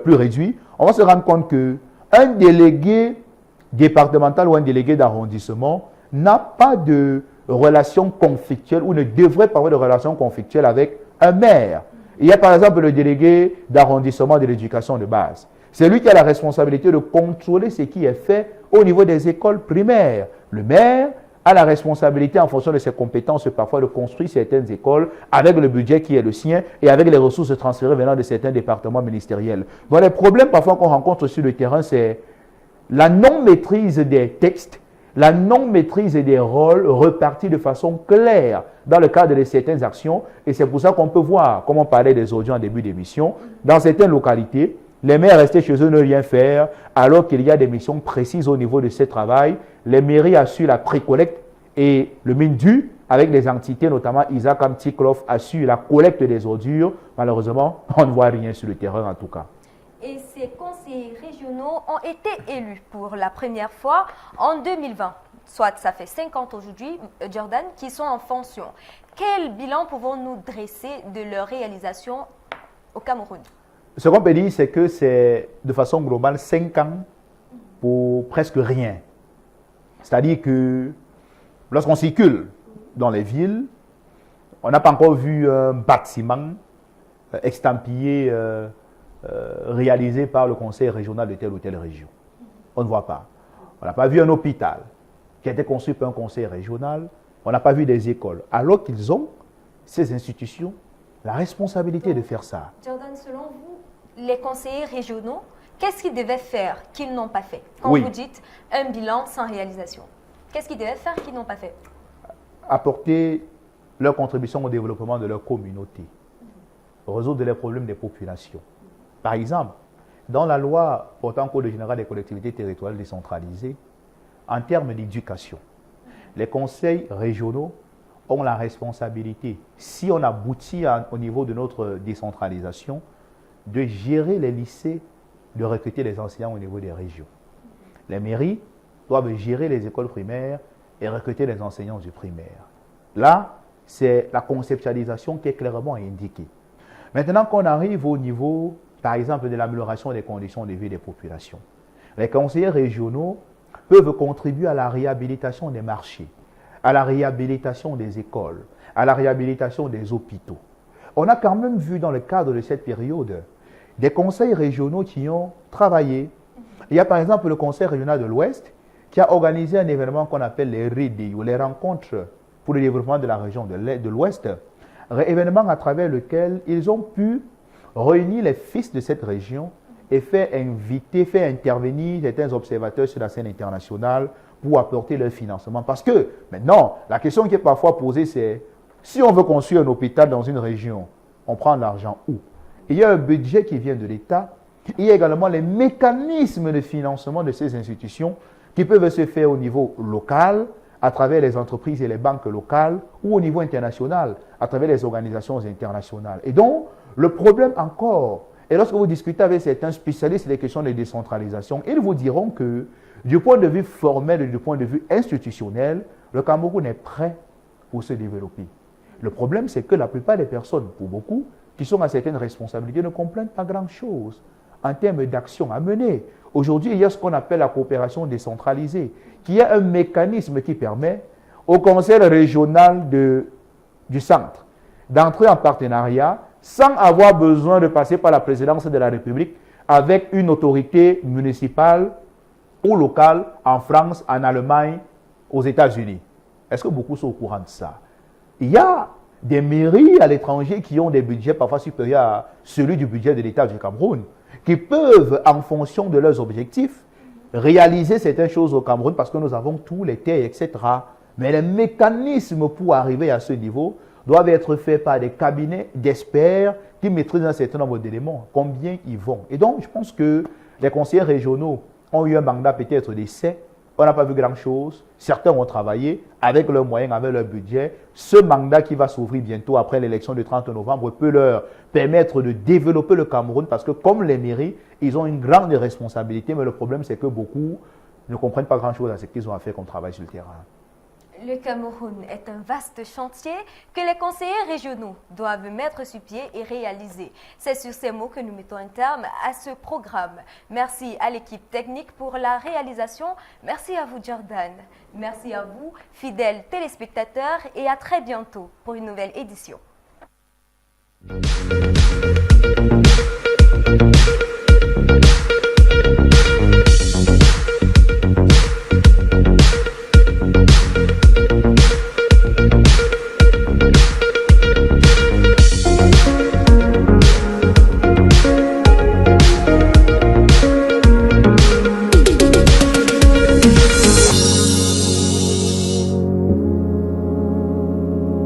réduit, on va se rendre compte qu'un délégué départemental ou un délégué d'arrondissement n'a pas de relation conflictuelle ou ne devrait pas avoir de relation conflictuelle avec un maire. Il y a par exemple le délégué d'arrondissement de l'éducation de base. C'est lui qui a la responsabilité de contrôler ce qui est fait au niveau des écoles primaires. Le maire a la responsabilité, en fonction de ses compétences, parfois de construire certaines écoles avec le budget qui est le sien et avec les ressources transférées venant de certains départements ministériels. Donc les problèmes parfois qu'on rencontre sur le terrain, c'est la non-maîtrise des textes, la non-maîtrise des rôles repartis de façon claire dans le cadre de certaines actions. Et c'est pour ça qu'on peut voir, comme on parlait des audios en début d'émission, dans certaines localités, les maires restaient chez eux ne rien faire, alors qu'il y a des missions précises au niveau de ce travail. Les mairies assurent la précollecte et le MINDU, avec les entités, notamment Isaac Amtiklov, assure la collecte des ordures. Malheureusement, on ne voit rien sur le terrain en tout cas. Et ces conseillers régionaux ont été élus pour la première fois en 2020. Soit ça fait 5 ans aujourd'hui, Jordan, qui sont en fonction. Quel bilan pouvons-nous dresser de leur réalisation au Cameroun? Ce qu'on peut dire, c'est que c'est de façon globale 5 ans pour presque rien. C'est-à-dire que lorsqu'on circule dans les villes, on n'a pas encore vu un bâtiment estampillé réalisé par le conseil régional de telle ou telle région. On ne voit pas. On n'a pas vu un hôpital qui a été construit par un conseil régional. On n'a pas vu des écoles. Alors qu'ils ont, ces institutions, la responsabilité de faire ça. Jordan, selon vous, les conseillers régionaux, qu'est-ce qu'ils devaient faire qu'ils n'ont pas fait? Quand Oui. vous dites un bilan sans réalisation, qu'est-ce qu'ils devaient faire qu'ils n'ont pas fait? Apporter leur contribution au développement de leur communauté. Résoudre les problèmes des populations. Par exemple, dans la loi portant Code général des collectivités territoriales décentralisées, en termes d'éducation, les conseils régionaux ont la responsabilité, si on aboutit au niveau de notre décentralisation, de gérer les lycées, de recruter les enseignants au niveau des régions. Les mairies doivent gérer les écoles primaires et recruter les enseignants du primaire. Là, c'est la conceptualisation qui est clairement indiquée. Maintenant qu'on arrive au niveau, par exemple, de l'amélioration des conditions de vie des populations, les conseillers régionaux peuvent contribuer à la réhabilitation des marchés, à la réhabilitation des écoles, à la réhabilitation des hôpitaux. On a quand même vu dans le cadre de cette période des conseils régionaux qui ont travaillé. Il y a par exemple le conseil régional de l'Ouest qui a organisé un événement qu'on appelle les RIDI, ou les rencontres pour le développement de la région de l'Ouest, événement à travers lequel ils ont pu réunir les fils de cette région et faire intervenir certains observateurs sur la scène internationale pour apporter leur financement. Parce que maintenant, la question qui est parfois posée, c'est si on veut construire un hôpital dans une région, on prend l'argent où? Il y a un budget qui vient de l'État. Il y a également les mécanismes de financement de ces institutions qui peuvent se faire au niveau local, à travers les entreprises et les banques locales, ou au niveau international, à travers les organisations internationales. Et donc, le problème encore, et lorsque vous discutez avec certains spécialistes des questions de décentralisation, ils vous diront que, du point de vue formel et du point de vue institutionnel, le Cameroun est prêt pour se développer. Le problème, c'est que la plupart des personnes, pour beaucoup, qui sont à certaines responsabilités, ne comprennent pas grand-chose en termes d'action à mener. Aujourd'hui, il y a ce qu'on appelle la coopération décentralisée, qui est un mécanisme qui permet au conseil régional du centre d'entrer en partenariat sans avoir besoin de passer par la présidence de la République avec une autorité municipale ou locale en France, en Allemagne, aux États-Unis. Est-ce que beaucoup sont au courant de ça? Il y a des mairies à l'étranger qui ont des budgets parfois supérieurs à celui du budget de l'État du Cameroun, qui peuvent, en fonction de leurs objectifs, réaliser certaines choses au Cameroun parce que nous avons tous les terres, etc. Mais les mécanismes pour arriver à ce niveau doivent être faits par des cabinets d'experts qui maîtrisent un certain nombre d'éléments. Combien ils vont? Et donc, je pense que les conseillers régionaux ont eu un mandat peut-être d'essai. On n'a pas vu grand-chose. Certains ont travaillé avec leurs moyens, avec leur budget. Ce mandat qui va s'ouvrir bientôt après l'élection du 30 novembre peut leur permettre de développer le Cameroun parce que comme les mairies, ils ont une grande responsabilité. Mais le problème, c'est que beaucoup ne comprennent pas grand-chose à ce qu'ils ont à faire comme travail sur le terrain. Le Cameroun est un vaste chantier que les conseillers régionaux doivent mettre sur pied et réaliser. C'est sur ces mots que nous mettons un terme à ce programme. Merci à l'équipe technique pour la réalisation. Merci à vous, Jordan. Merci à vous, fidèles téléspectateurs, et à très bientôt pour une nouvelle édition.